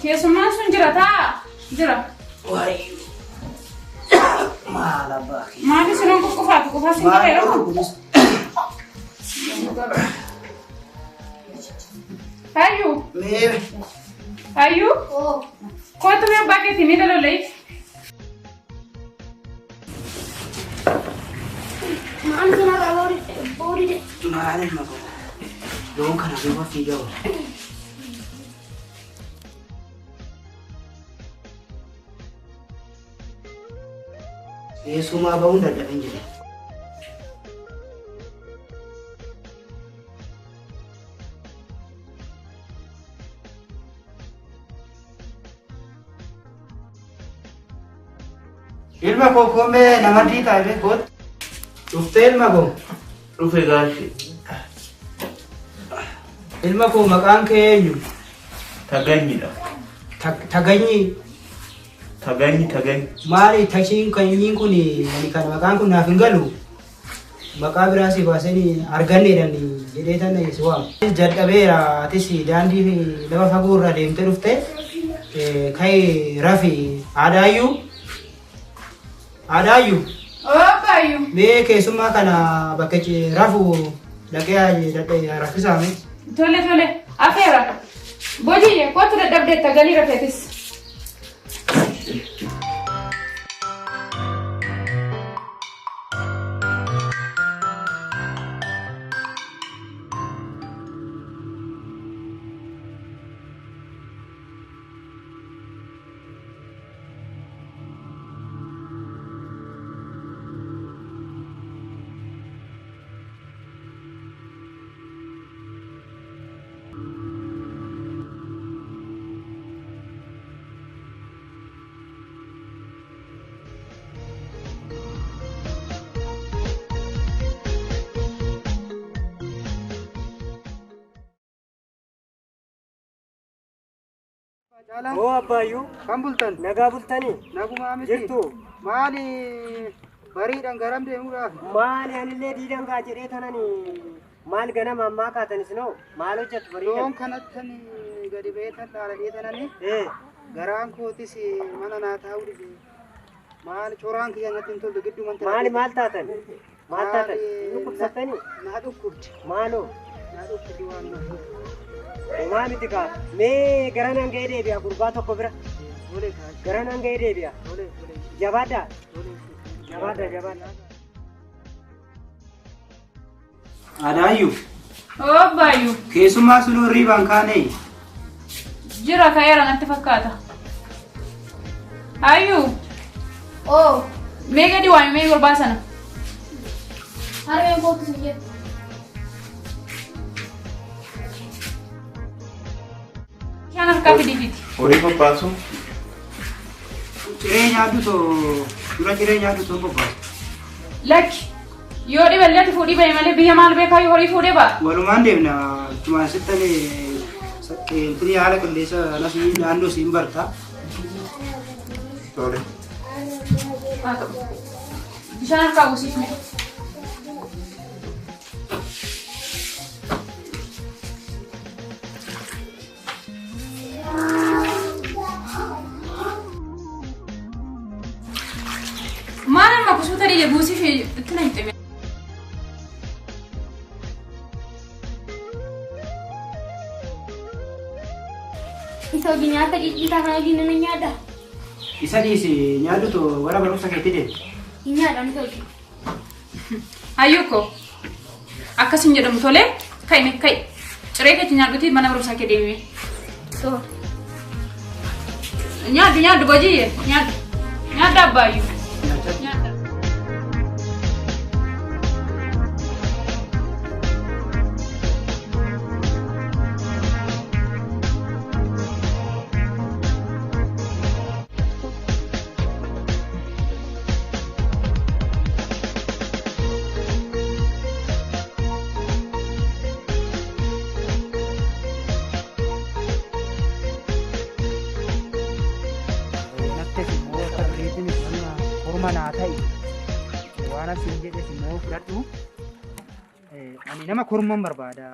Keessummaan sun jira taa. Jira. Waayuu. Maal abbaa. Maatii sunuun qufaa siin jira yeroo. Ayu. Mee. Ayu. Kootu mee abbaa keetii ni dalolee. Maal sana raawwatu Boori de. Maal ilma koo? Loon kana duuba fiigaa oolu. Eessumaa ba'uun dadhabin jedhe. Ilma koo koomee nama diitaa illee kooti. Dhuftee ilma koo. Dhufe gaashee. Ilma koo maqaan kee eenyu? Taganyidha. Taganyi. Taganyi. Maali tashiin kanyiin kun kan maqaan kun naaf hin galu. Maqaa biraa si baasanii arganneedhaan jedhee tan si waamu. Jalqabeera atis daandii lafa fagoo irraa deemtee dhuftee ka'ee rafi aadaayyuu. Abbaayyu. Mee keessummaa kana bakka rafu dhaqee raffisaame. Tole. Afeera. Bojii kootu dadhabdeetta galii rafeetis. Oo Abbaayyu. Kan bultan? Nagaa bultanii? Nagumaa miti. Jirtu? Maali bariidhaan garam deemuudhaaf? Maali anillee diidangaa jedhee tananii maal ganama ammaa kaatanis noo maal hojjetu bariidhaan? Loon kanatti gadi beetan dhaaladhee tananii garaan kootis mana naa taa'uu dide. Maal coraan kiyya natti hin toltu gidduu manta. Maal taatan? Inni kubsattanii? Naa dhukkubdi. Maaloo? Naa dhukkubdi waan nuuf. Maa miti kaa mee garanaan ga'ee deebi'a gurbaa tokko bira. Garanaan ga'ee deebi'a. Jabaadhaa. Jabaadhaa. Aadaayyuu. Abbaayyu. Keessummaa sun hirriibaan kaanee. Jira ka'eera natti fakkaata. Ayyuu. Oo. Mee gadi waami mee gurbaa sana. Harmeen kootu sin jedhu. Shaan harkaa fidiifiti. Horii bobbaasu. Ciree nyaaddu too dura ciree nyaaddu too bobbaasu. Lakki. Yoo dhiballee ati fuudhii bahe malee biyya maal beekaa yoo horii fuudhee ba'a. Walumaan deemna tumaan sittanii intini haala qilleensa nasii naannoo siin barta. Tole. Haa ta'u. Bishaan harkaa buusiifne. Maal amma kusuuta dhiye buusiif itti na hin xime. Isa hojii nyaata dhidhiitaa kana hojii nama nyaadha. Isa dhiisi nyaaddu too warra barumsa keetti deemu. Hin nyaadhaan isa hojii. Hayyuko. Akkasin jedhamu tolee ka'i. Ciree keetti nyaadhuti mana barumsaa kee deemee. Too. Nyaaddu bojii nyaaddu Abbaayyu. Nyaaddu. Naa ta'e waan asiin jedhes immoo fudhadhu. Ani nama korman barbaada.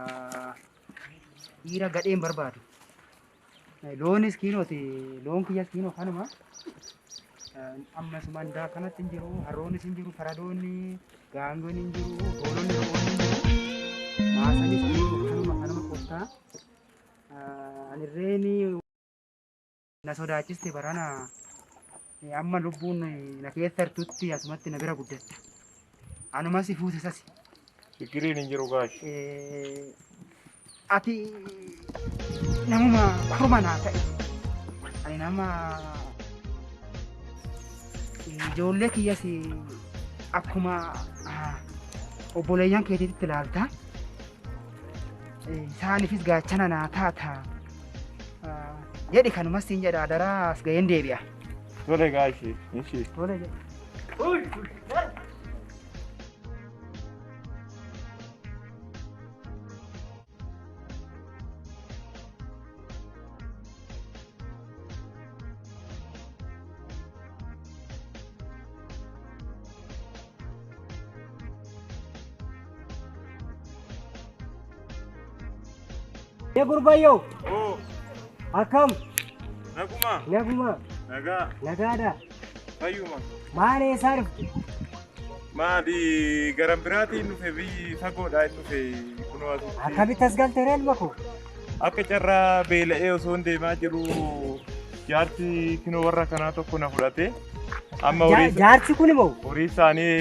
Dhiira gadheen barbaadu. Loonis kiinooti. Loon kiyyas kiinoo kanuma. Ammas mandaa kanatti hin jiru. Harroonis hin jiru. Faradoonni, gaangonni hin jiru. Hoolonni roboonni hin jiru. Maasanis kiinoo kanuma qottaa. Anirreeni na sodaachiste barana. Amma lubbuun na keessa jirtutti asumatti na bira guddatte. Anuma si fuute sasi. Fikiriin hin jiru gaashi. Ati namuma kurma naa ta'e. Ani nama ijoollee kiyyas akkuma obboleeyyan keetiitti ilaalta. Isaaniifis gaachana naa taata. Jedhi kanumas siin jedha daraas ga'een deebi'a. Tole gaashi. Ishii. Tole jedha. Ya gurbayyoo Oo. akkam Naguma. naguma Nagaa. nagaadha Fayyuma. maal eessaa dhufte Maali garan biraatiin dhufe biyyi fagoodhaa hin dhufe kunoo asitti. akkamitti as galte reelma koo Akka carraa beela'ee osoo hin deemaa jiru jaarsi kinoo warra kanaa tokko na fudhate. Amma jaarsi kun immoo horii isaanii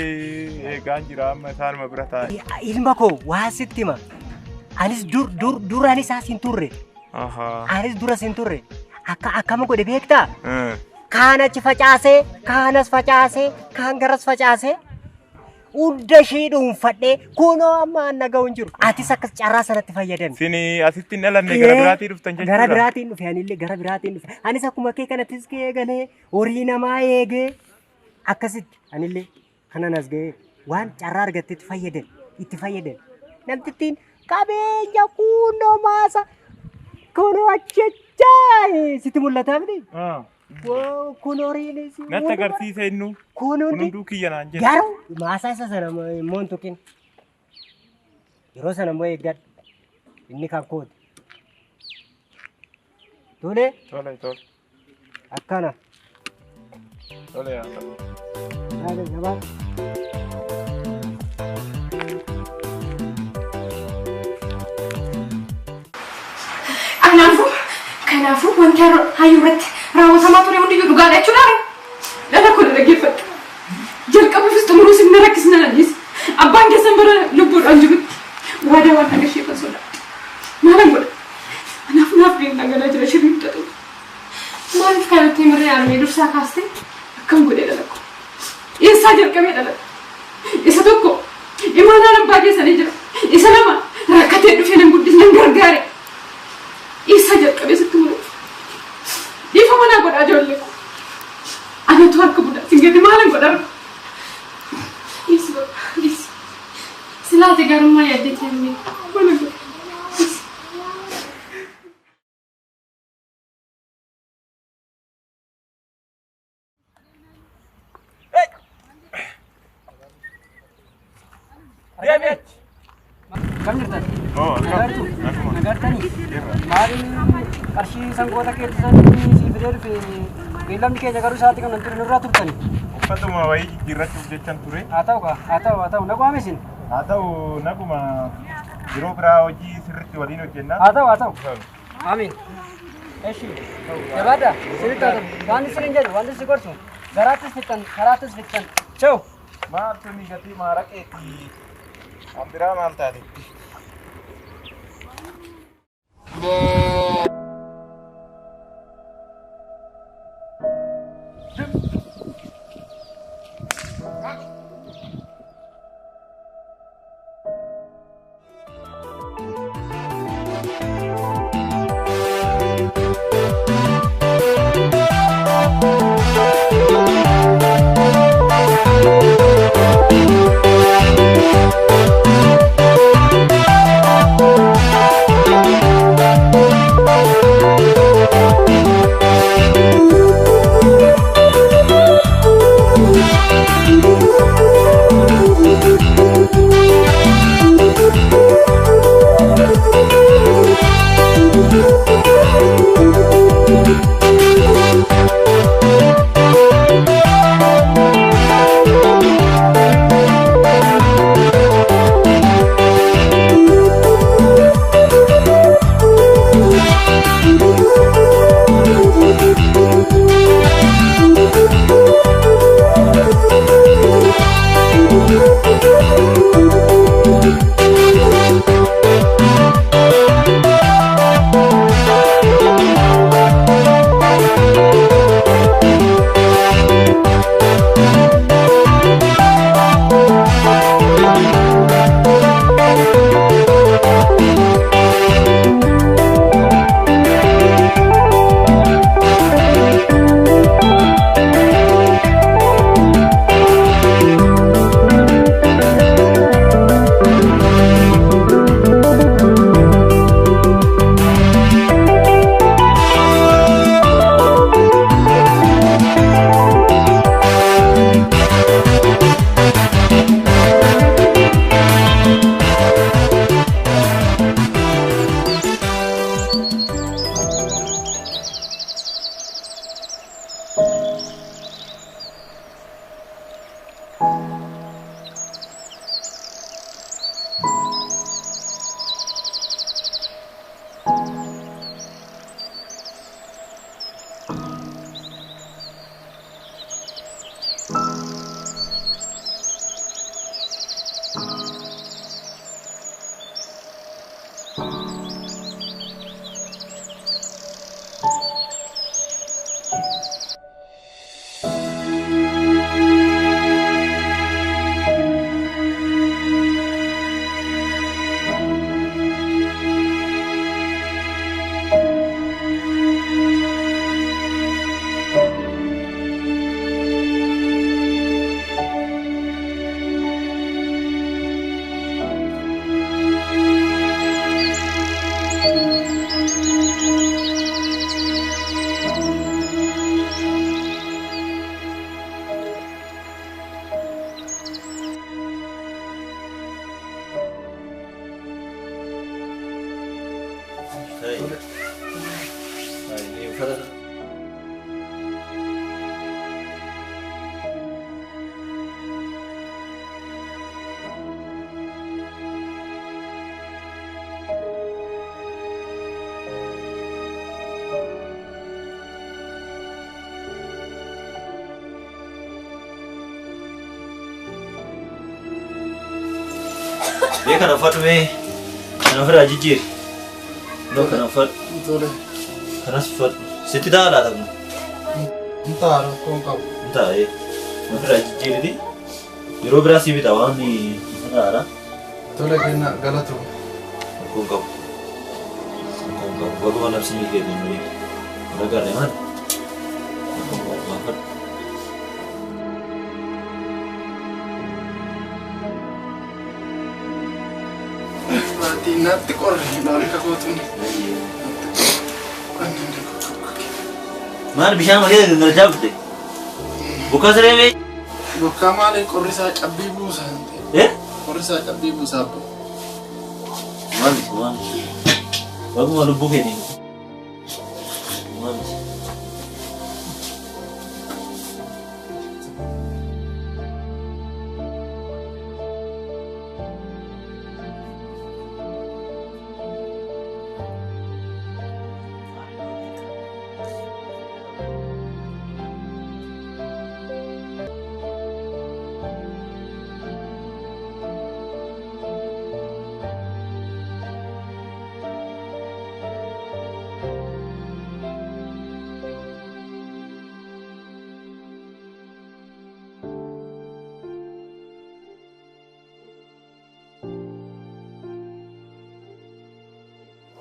eegaan jira amma isaanuma bira taa'e. ilma koo waa sitti hima anis duraanis as hin turre anis duras hin turre akkama godhe beektaa kaan achi facaasee kaanas facaasee kaan garas facaasee hunda ishii dhuunfadhee kunoo amma nagaa hin jiru atis akkas carraa sanatti fayyadame. Sini asitti hin dhalanne gara biraatii dhuftan jechuudha. Gara biraatiin dhufe anillee gara biraatiin dhufe anis akkuma kee kanattis eegalee horii namaa eegee akkasitti anillee kanan as ga'ee waan carraa argatteetti fayyadame namtittiin qabeenya kunoo maasa kunoo achechaa sitti mul'ataa miti. Kun horiinis. Natti agarsiisa innu. Kun hunduu kiyya naan jedha. Garuu maasaa isa sana immoo hin tuqin. Yeroo sana immoo eeggadhu. Inni kan kooti. Tole. Tole. Akkana. Tole yaa ta'u. Yaada jabaa. Kanaafuu wanti hayyuu irratti raawwatamaa ture hundiyyuu dhugaadha jechuudha. Dhala kun dhaggeeffadhu. Jalqabuufis xumuruus inni rakkisna nannis. Abbaan keessan bara lubbuudhaan jirutti waadaa waan dhagashee kan sodaadha. Maalan godha? Kanaaf naaf dhangalaa jira shirrii hidhatu. Maaliif kanatti himirree aanee dursaa kaaste? Akkam godhee dhalakko? Eessaa jalqabee dhalate? Isa tokko imaanaan abbaa keessanii jira. Isa lama rakkatee dhufee nan guddisnan gargaare. Isa jalqabee sitti mul'atu. Dhiifa manaa godhaa ijoollee ko. Anatu harka budaa singatti maalan godhaa? Dhiisi. Silaate garummaa yaaddee kennee maalan godhaa? Kam jirtan? Oh, Nagartanii? Maaliin qarshii sangoota keessatti si fidee dhufe beellamni keenya garuu isaatti kan ture nurraa turtani. uffatuma wayii jijjiirrachuuf jechan ture. Haa ta'u naguma isin. Haa ta'u naguma yeroo biraa hojii sirriitti waliin hojjennaa. Haa ta'u. Amiin. Eshi. Jabaadha. Sirriitti haa ta'u. Waan isin hin jedhu wanti si gorsu garaattis fixan karaattis fixan. Ciao. Maaltu ni gatii maaraqeetti an biraa maal taatetti. Dia kan dapat me, kan dapat aja jir. Lo kan dapat, Betul. kan dapat. Setidak ada tak? Entar kau kau. Entah ya. Dapat aja jir di. Euro berasi bi tawan ni mana ada? Betul kena galat tu. Kau. Baru mana sini ke ni? Lagar ni man. Kau dapat. Mati nanti kor dari kau tu ni. Mana bisa makan dengan jauh deh. Bukan sering. Bukan malah korisa cabi busa. Eh? Korisa cabi busa apa? Mana? Baru malu bukan ni. Mana?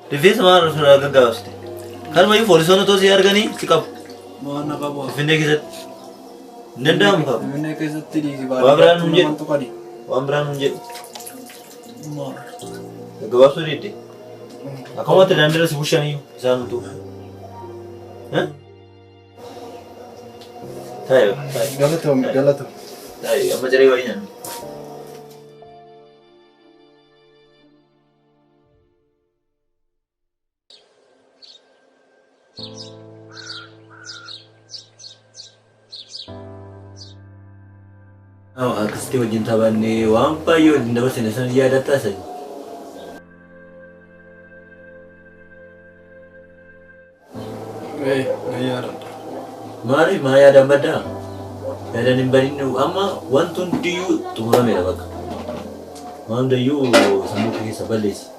Rifis mar gagal sih. Kan mai polisi ono tuh siar gani sikap. Mana kau? Finde kisah. Nendam kau. Ini kisah tadi si Wabran munjid. Mantu kadi. Wambran munjid. Mar. Gawat tuh deh. Aku mau terandar sebusan itu sana tuh. Hah? Tayo. Galat tu. Tayo, apa cari wainya? Oh, akasti wajin taban ni wampa yun dapat sinasan dia datasan. Ayah. Mari maya ada bada. Ada nimbarin nu ama wantun diu tumura mera bak. Manda yu samu ke sabalis.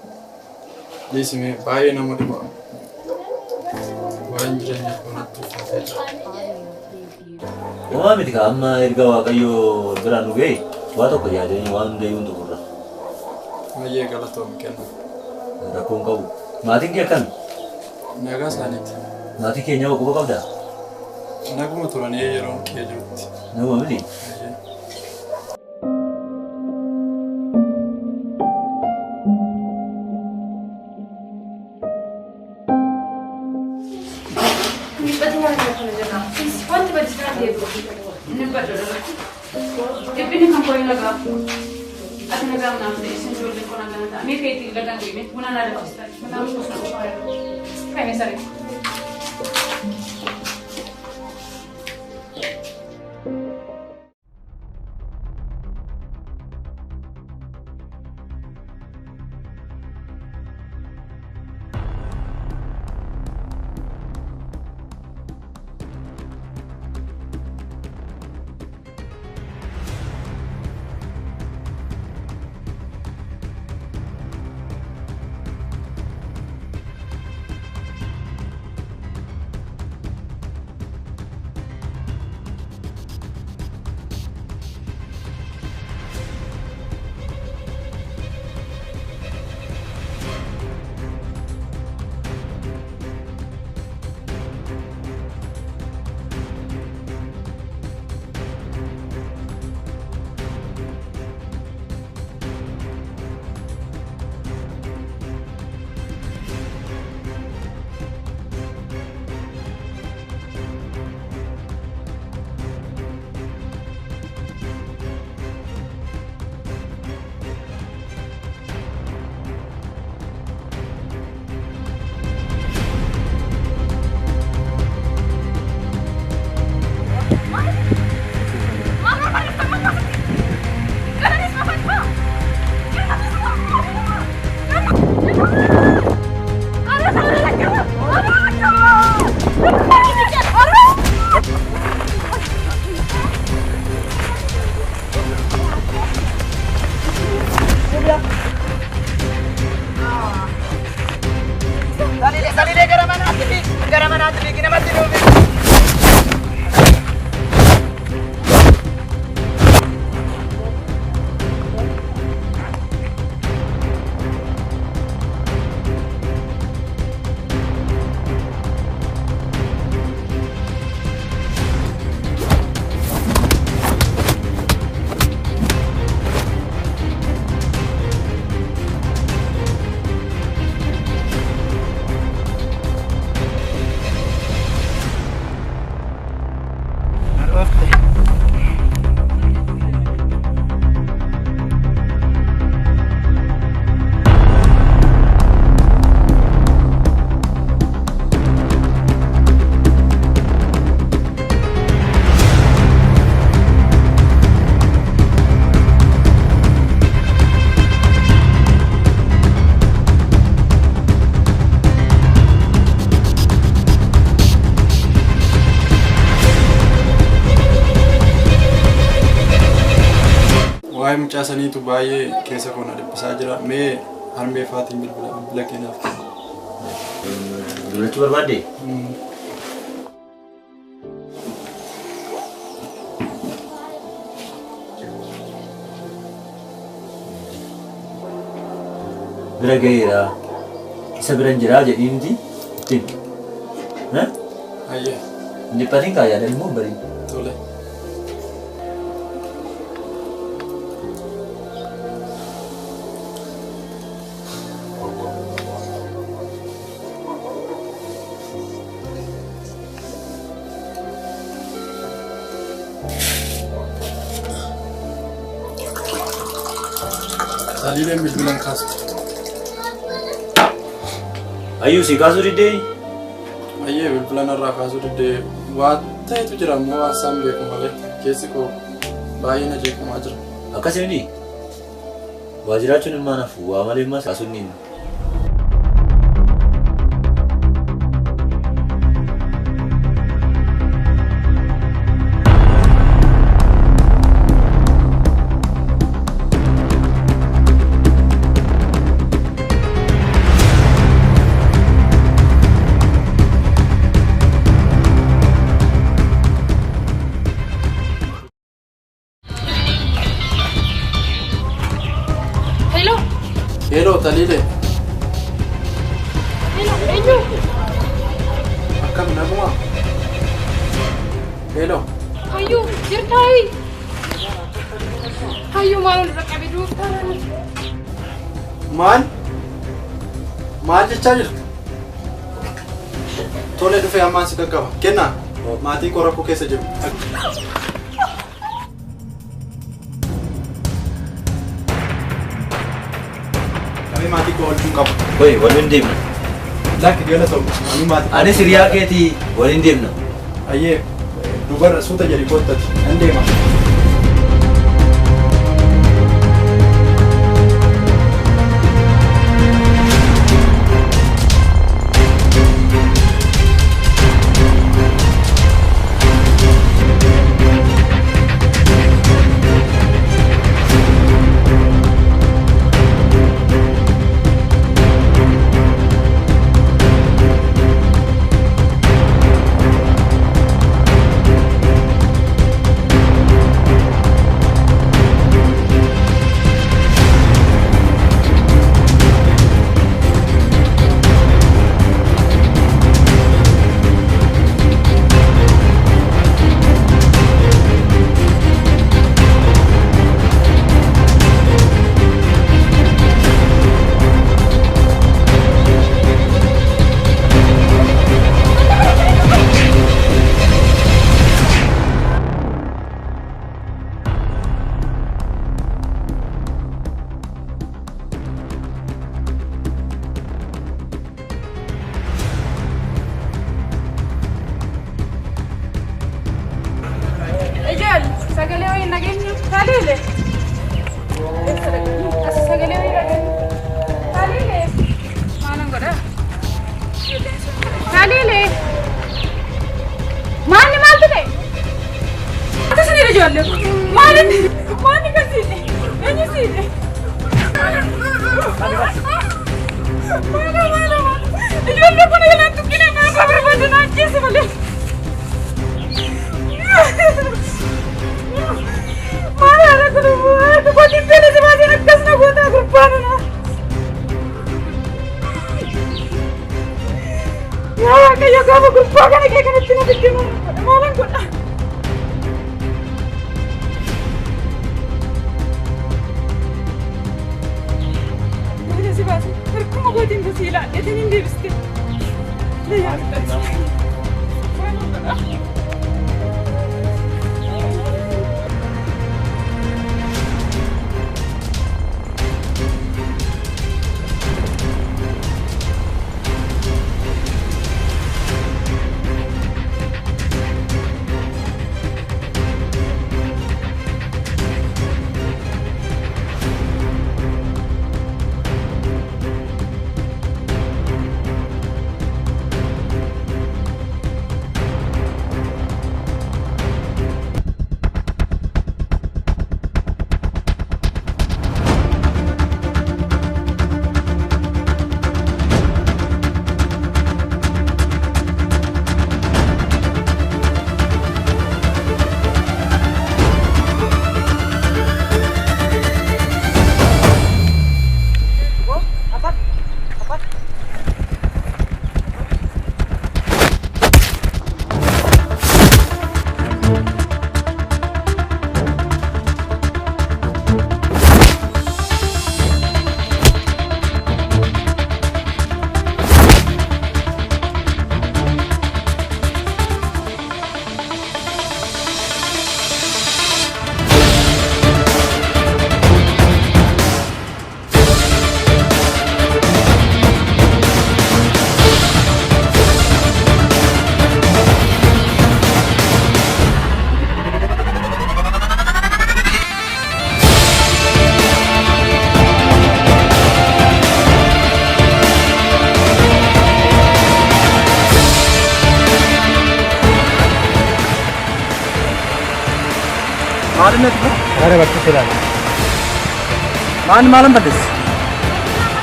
Di sini bayi nama dia. Wanjanya kunat tu. Wah, mitika amma irga kayo beranu gay. Wato ko ya jadi wanda yu untuk kurang. Ayah galat tu mungkin. Ada kong kau. Mati kia kan? Naga sanit. Mati kia nyawa ko kau dah. Naga motoran ayah orang kia jut. Nyawa mili. Talilee gara manaatti fi gara manaatti fi namatti dhufi. Waa'ee mucaa saniitu baay'ee keessa koona dhiphisaa jira. Mee harmee faatiin bilbila keenyaaf kenna. Duulachuu barbaadde? Bira gaheera. Isa biran jiraa jedhiinti ittiin. Ayyee. Dhiphatiin kaayyaadhaan immoo barii. Tole. Talileen bilbilan kaastu. Ayyuu si kaasuu diddee? Ayyee bilbilan irraa kaasuu diddee waa ta'etu jira ammoo waan isaan beeku malee keessi koo baay'ee na jeeqamaa jira. Akkasii waa jiraachuun hin maanafu waa malee ammas kaasuun ni Hello, Talile. Hello, Enyo. Akkam naguma? Hello. Hayyuu jirtaayi. Hayyuu maal ol dhaqqabe duubataan. Maal jechaa jirtu? Tole dhufee ammaan si qaqqaba. Kennaa maatii koo rakkoo keessa jiru. Kami maatii koo waliin qabu. Woi, waliin deemna. Lakki gala ta'u. Ani maatii. Ani siriyaa keetii waliin deemna. Ayyee dubarra suuta jedhi koottati. Nan deema. Ijoollee kun eegalaan tukkina nama barbaadan ajjeese malee. Maal haala kun immoo dubartiin beela si baaseen akkas na gootaa gurbaan na. Yaa Waaqayyo gaafa gurbaa kana kee kanatti na fiddimu maalan godha. Beela si baasee harkuma gootiin busii ilaadheetiin hin deebiste. Yaa Waaqayyo. Maalan godha. Maalinnet bu? Gara bakki filan. Malam badis.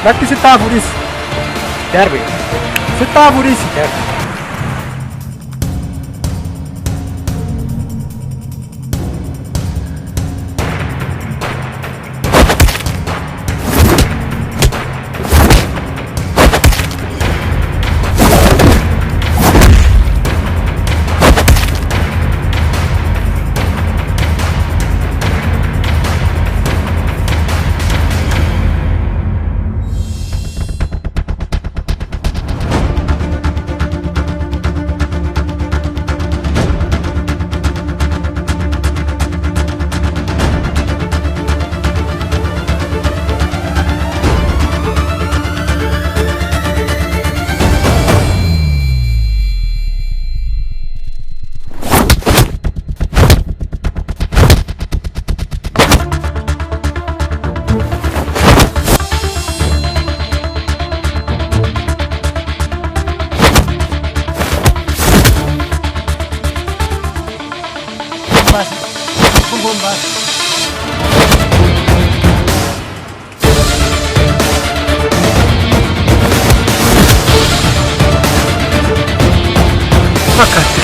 Bakki sitta buris. Derbi. Sitta buris. Derbi.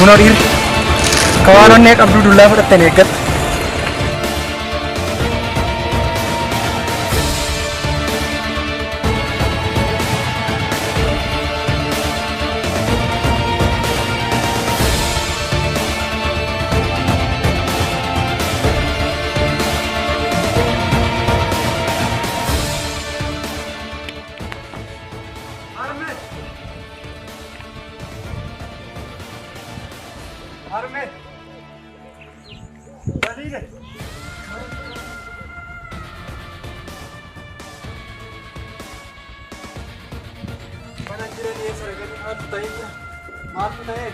Kuno diri. Kawanan nek abdu dullah fudhattanii eeggadhu. Arme. Dalile. Mana jirani ya saragani maatu tahe. Maatu tahe.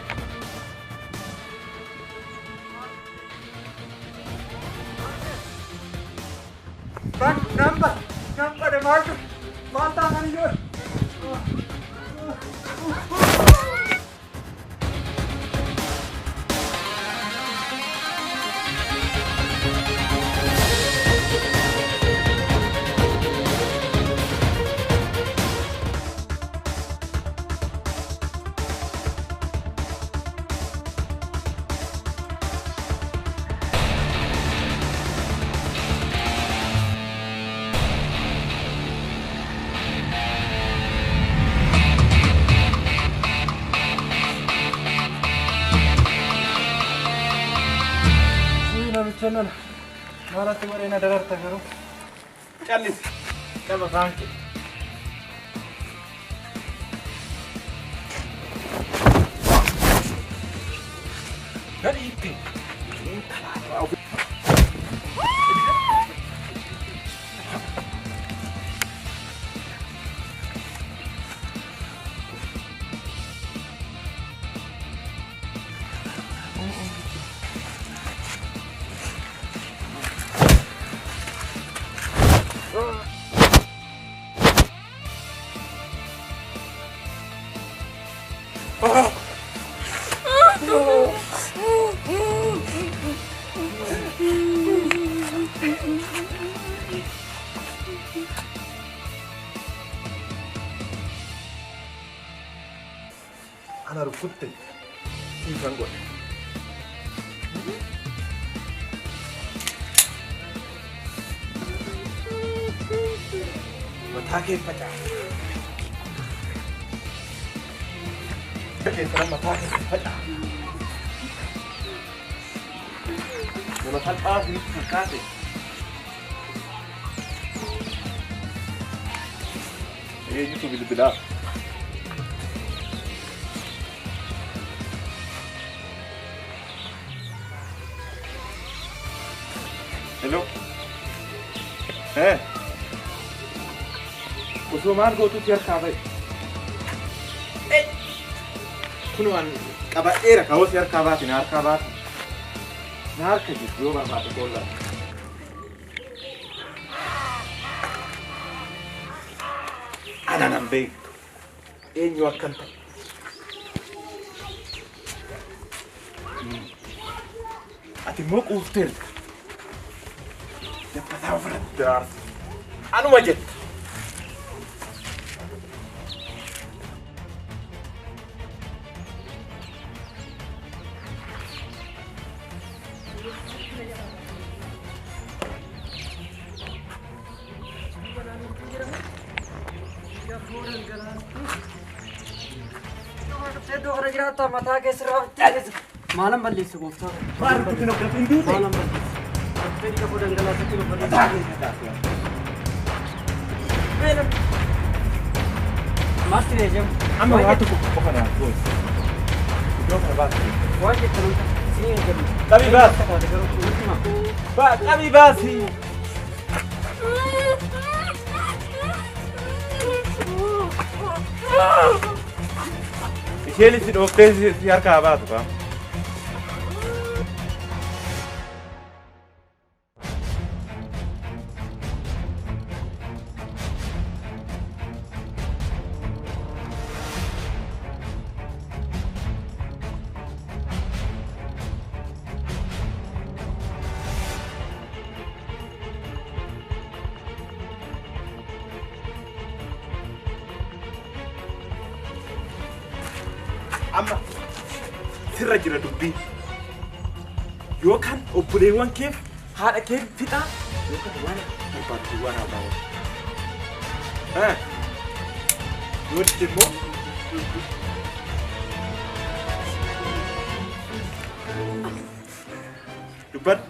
Bang, nampak ada maatu. Maata ngani jo. tolchennoon maalatti wareena dararta garuu. Callis. Qaba saanke. Gadi itti. Ana rukutte. Ini gua. Matake pecah. Oke, sekarang matake pecah. Kalau tanpa ini terkasih. Itu bila-bila. Hello. Usman go to tiar kabe. Kunuan kaba era kawo tiar kabat nar kabat. Nar ke jitu ba ba to la. Ana nambe. Enyo akanta. Ati mo uftel. Dapat dar. Anu majet. Mata ke serap malam balik sekolah. Baru kena pintu. Malam balik. Jadi kamu dan dalam itu balik. Masih aja. Amba waktu kok pada bos. Jauh pada bas. Wajib terus sini aja. Tapi bas. Pak, kami bas. Ele se oferece se arcava, tá? Amma sirra jira dubbii yookaan obboleewwan keef haadha kee fixaa yookaan waan barbaaddu waan haa ta'u. Yoo dide immoo dubbadhu.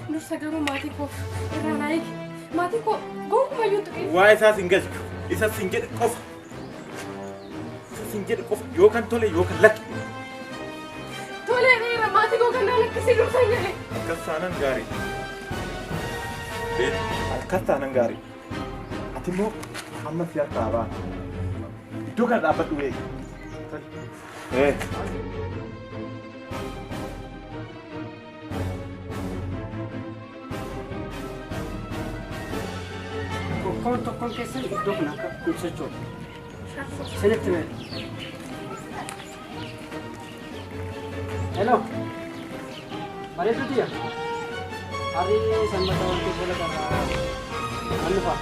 Dursa garuu maatii koo irraa naa eegi. Maatii koo gonkumayyuu tuqee. Waa isaas hin galchu. Isa singgit qofa. Isa singgit qofa yookaan tole yookaan lakki. Tole reera maatii koo kan lakkisii dursa jedhe. Akkas taanan gaarii. Akkas taanan gaarii. Ati immoo amma si harkaa baa. Iddoo kana dhaabbadhu wee. Kau tokkon keessa iddoo kana akka ibsachuu sinitti mee. Hello. Bareedu dia. Hari sanbata wanti bola kana nannufa.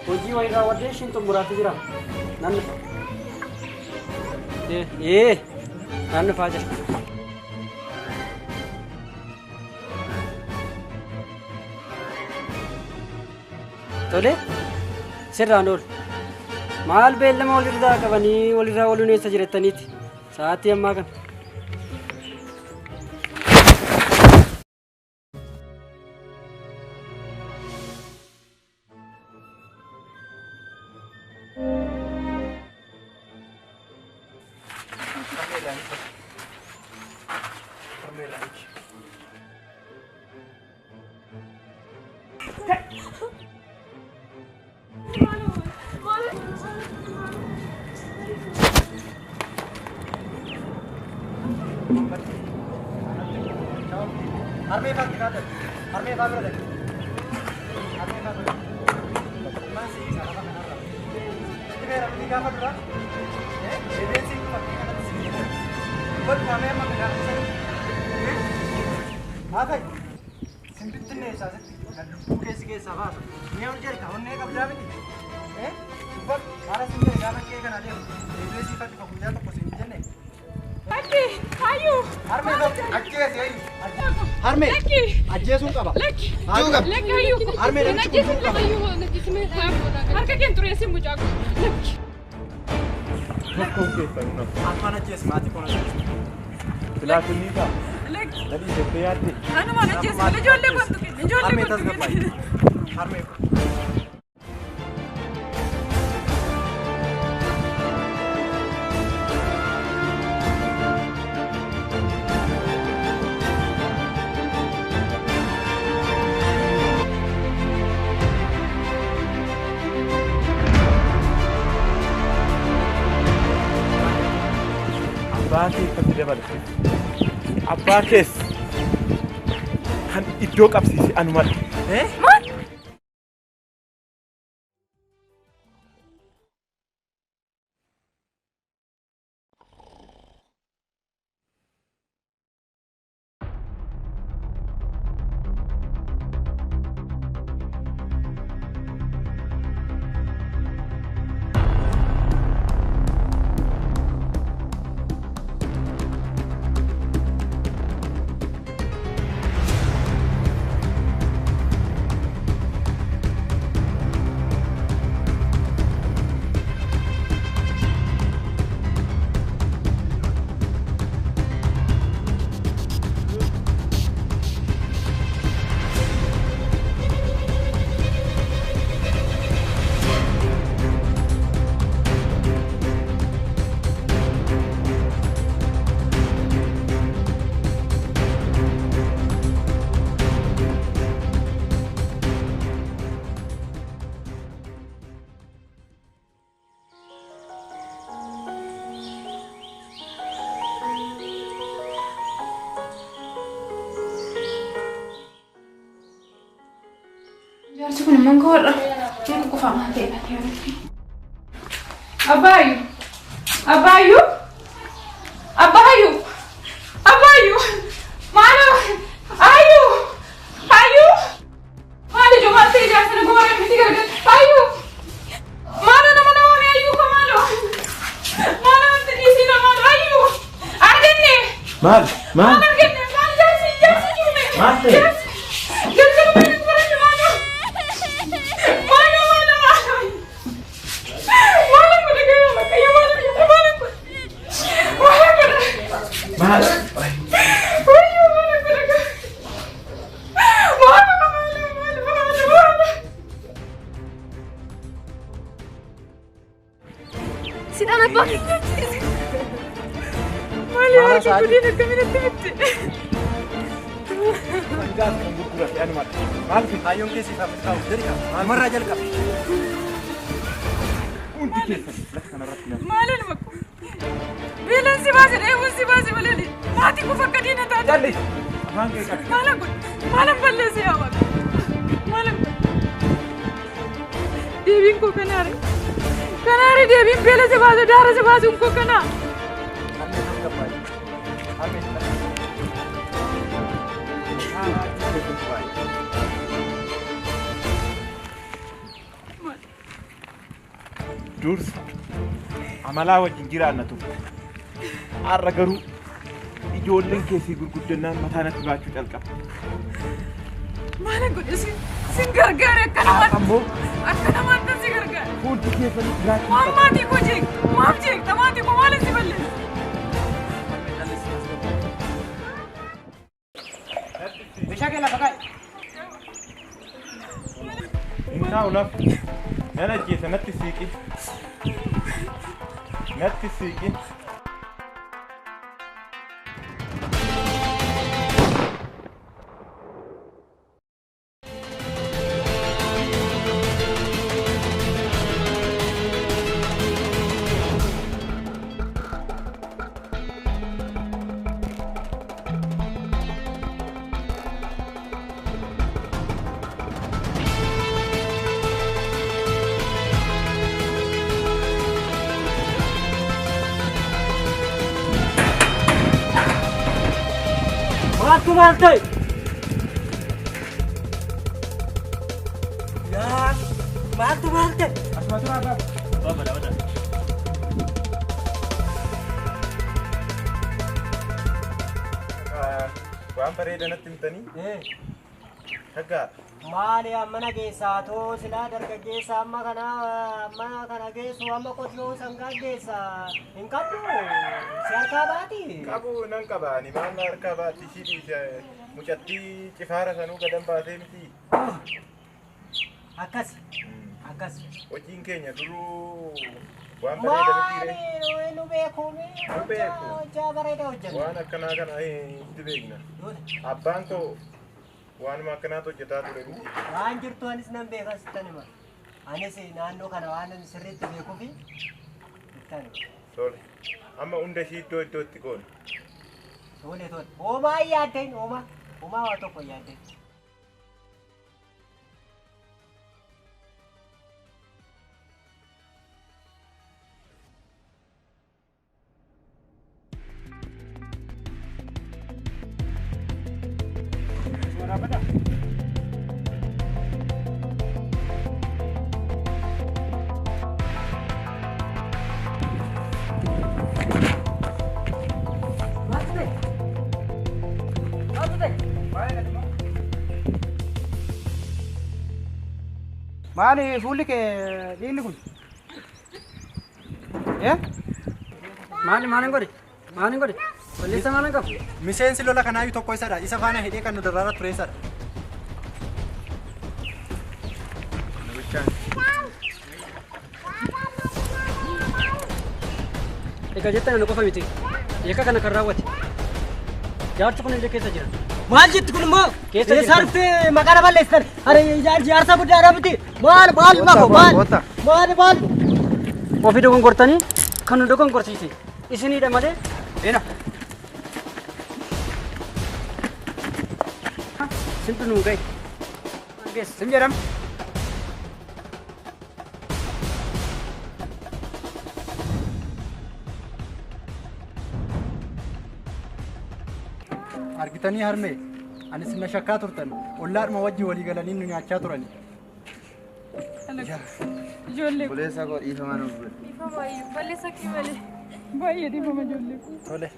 Hojii wayii raawwadhee ishiin xumuraatu jira. Nannufa. Nannufaa jira. Tole sirraan oolu maal beellama walirraa qabanii walirraa ooluun eessa jirattaniiti Sa'aatii ammaa kana. Armee faatti kaatee. Armee faa bira dhaqe. Armee faa bira. Masih sama kanarra. Itti beekamti gaafa dura. Ebensi fakkii kanatti si jira. Wal qaamee amma gaafa haa ta'e. Simbittinne isaasitti kan lubbuu keessaa baasu. Mi'a hojii jalqaba onnee qabdaa miti. Dubbatu haala sin jedhe gaafa kee kana deemu. Ebensi faatti kan guyyaa tokko sin jenne. Lakki, ayyuu. Harmee tokko ajjeese ayyu. Harmee ajjeesuun qaba. Lakki, Juga. lakki ayyuu. Harmee namichi kun Najjeesuun qaba ayyuu. Najjeesuun harka keen xureessin mucaaku. Lakki. Tokkoon keessan naaf. Afaan ajjees maatii kun ajjees. Filaatinii ta'a. Lakki. Dadii jettee yaadde. Anuma najjeesuun ijoollee kottu kenna. Ijoollee Harmee kottu tasgabbaa'e. kenna. Harmee. Abbaa keessatti dabalate. Abbaa kees kan iddoo qabsiise anumadha. Maal? Jaarsi kun immoo koodha. Jeen qofamaa ta'edha yaadatti. Abbaayu! Abbaayu! Abbaayu! Abbaayu! Maaloo! Ayyuu! Ayyuu! Maali ijoollee ta'e jaarsa na goora miti gargar. Ayyuu! Maaloo nama namoonni ayyuu ko maaloo! Maaloo wanti dhiisii na maaloo ayyuu! Arganne! Maal? Maal arganne? Maal jaarsi juume? Maal ta'e? Jaarsi! Jalqaba mana qoranne maaloo! Maaloo maaloo maaloo! Maaloo kun dhaga'ee waaqayyo maaloo jedha maaloo kun! Maaloo kun! Maal? Wayyoo maaloo kun dhaga'ee! Maaloo maaloo maaloo maaloo! Sidhaan abbaa keenyaatti! Maaloo harki gudiin akkamitatti bitte? Sangaas kan gurgurate anumadha. Maal fi Hayyoon keessi isaa milkaa'u jalqaba. Maalmarraa jalqaba. hundi keessan lafa kanarratti nyaata. Maaloo nama kun! Beelaan si baase dheebuun si baase balali! Maatii kufa akka diina taate! Jalli! Afaan kee qabi. Maalan kun! Maalan balleesse yaa waaqa! Maalan kun! Deebiin koo kanaare! Kanaare deebiin beela si baasu daara si baasuun koo kanaa! Harmee tasgabbaa'e. Harmee tasgabbaa'e. Dursa amalaa wajjin jiraanna ture. Har'a garuu ijoolleen keessii gurguddannaan mataa natti baachuu calqaba. Maalan kun sin gargaare akka namaan Ammoo tan si gargaare! hundi keessanii jiraachuu Waan qaba. maatii koo jeeq! Maaf jeeqta maatii koo maalin si balleesse? meeshaa kee lafa kaa'i. Intaa ulaf. Nana jeesa natti siiqi. Natti siiqi. Maaltu maal ta'e? Yaa maaltu maal ta'e? Asuma turaa ba'a. Waan bareeda natti himtanii? Dhaggaa. Maali amma nageessaa too silaa dargaggeessa amma kana geessu amma qotloo sangaa geessa hin qabdu si harkaa baati. Qabu nan qaba ani maal harkaa baatti ishii mucattii cifaara sanuu gadan baatee miti. Akkas akkas. Hojiin keenya duruu waan bareeda miti ree. Maali nu beekuumi. Nu beeku. Hojjaa bareeda hojjenna. Waan akkanaa kana itti beekna. Abbaan koo waanuma akkanaatu hojjetaa ture miti. Waan jirtu anis nan beeka sittan hima. Anis naannoo kana waan sirriitti beekuufi sittan hima. Tole. Amma hunda ishii iddoo iddootti goone. Tole tole. Hoomaa hin yaaddein hoomaa. Hoomaa waa tokko hin yaaddein. Maali fuulli kee dhiilli kun? Maalin godhe? Balleessa maalin qabu? Miseensi lola kanaayyuu tokko isadha. Isa faana hidhee kan nu daraaraa ture isadha. Egaa jettan ani qofa miti. Yakka kana kan raawwate. Jaarsi kun illee keessa jira. Maal jetti kun immoo? Keessa dhuftee maqaa balleessan. Are jaarsa guddaadha miti. Maal mako maal? Ofii dogongortanii kan nu dogongorsiise. Isinidha malee. Eena. Simtu nu gahe. Gees sim jedhama. Argitanii harmee anis na shakkaa turtan ollaadhuma wajjii walii galanii nu nyaachaa turani. Ijoollee. Buleessa koo dhiifamaa nuuf godhe. Dhiifama baay'ee balleessa kee malee. Baay'ee dhiifama ijoollee. Tole.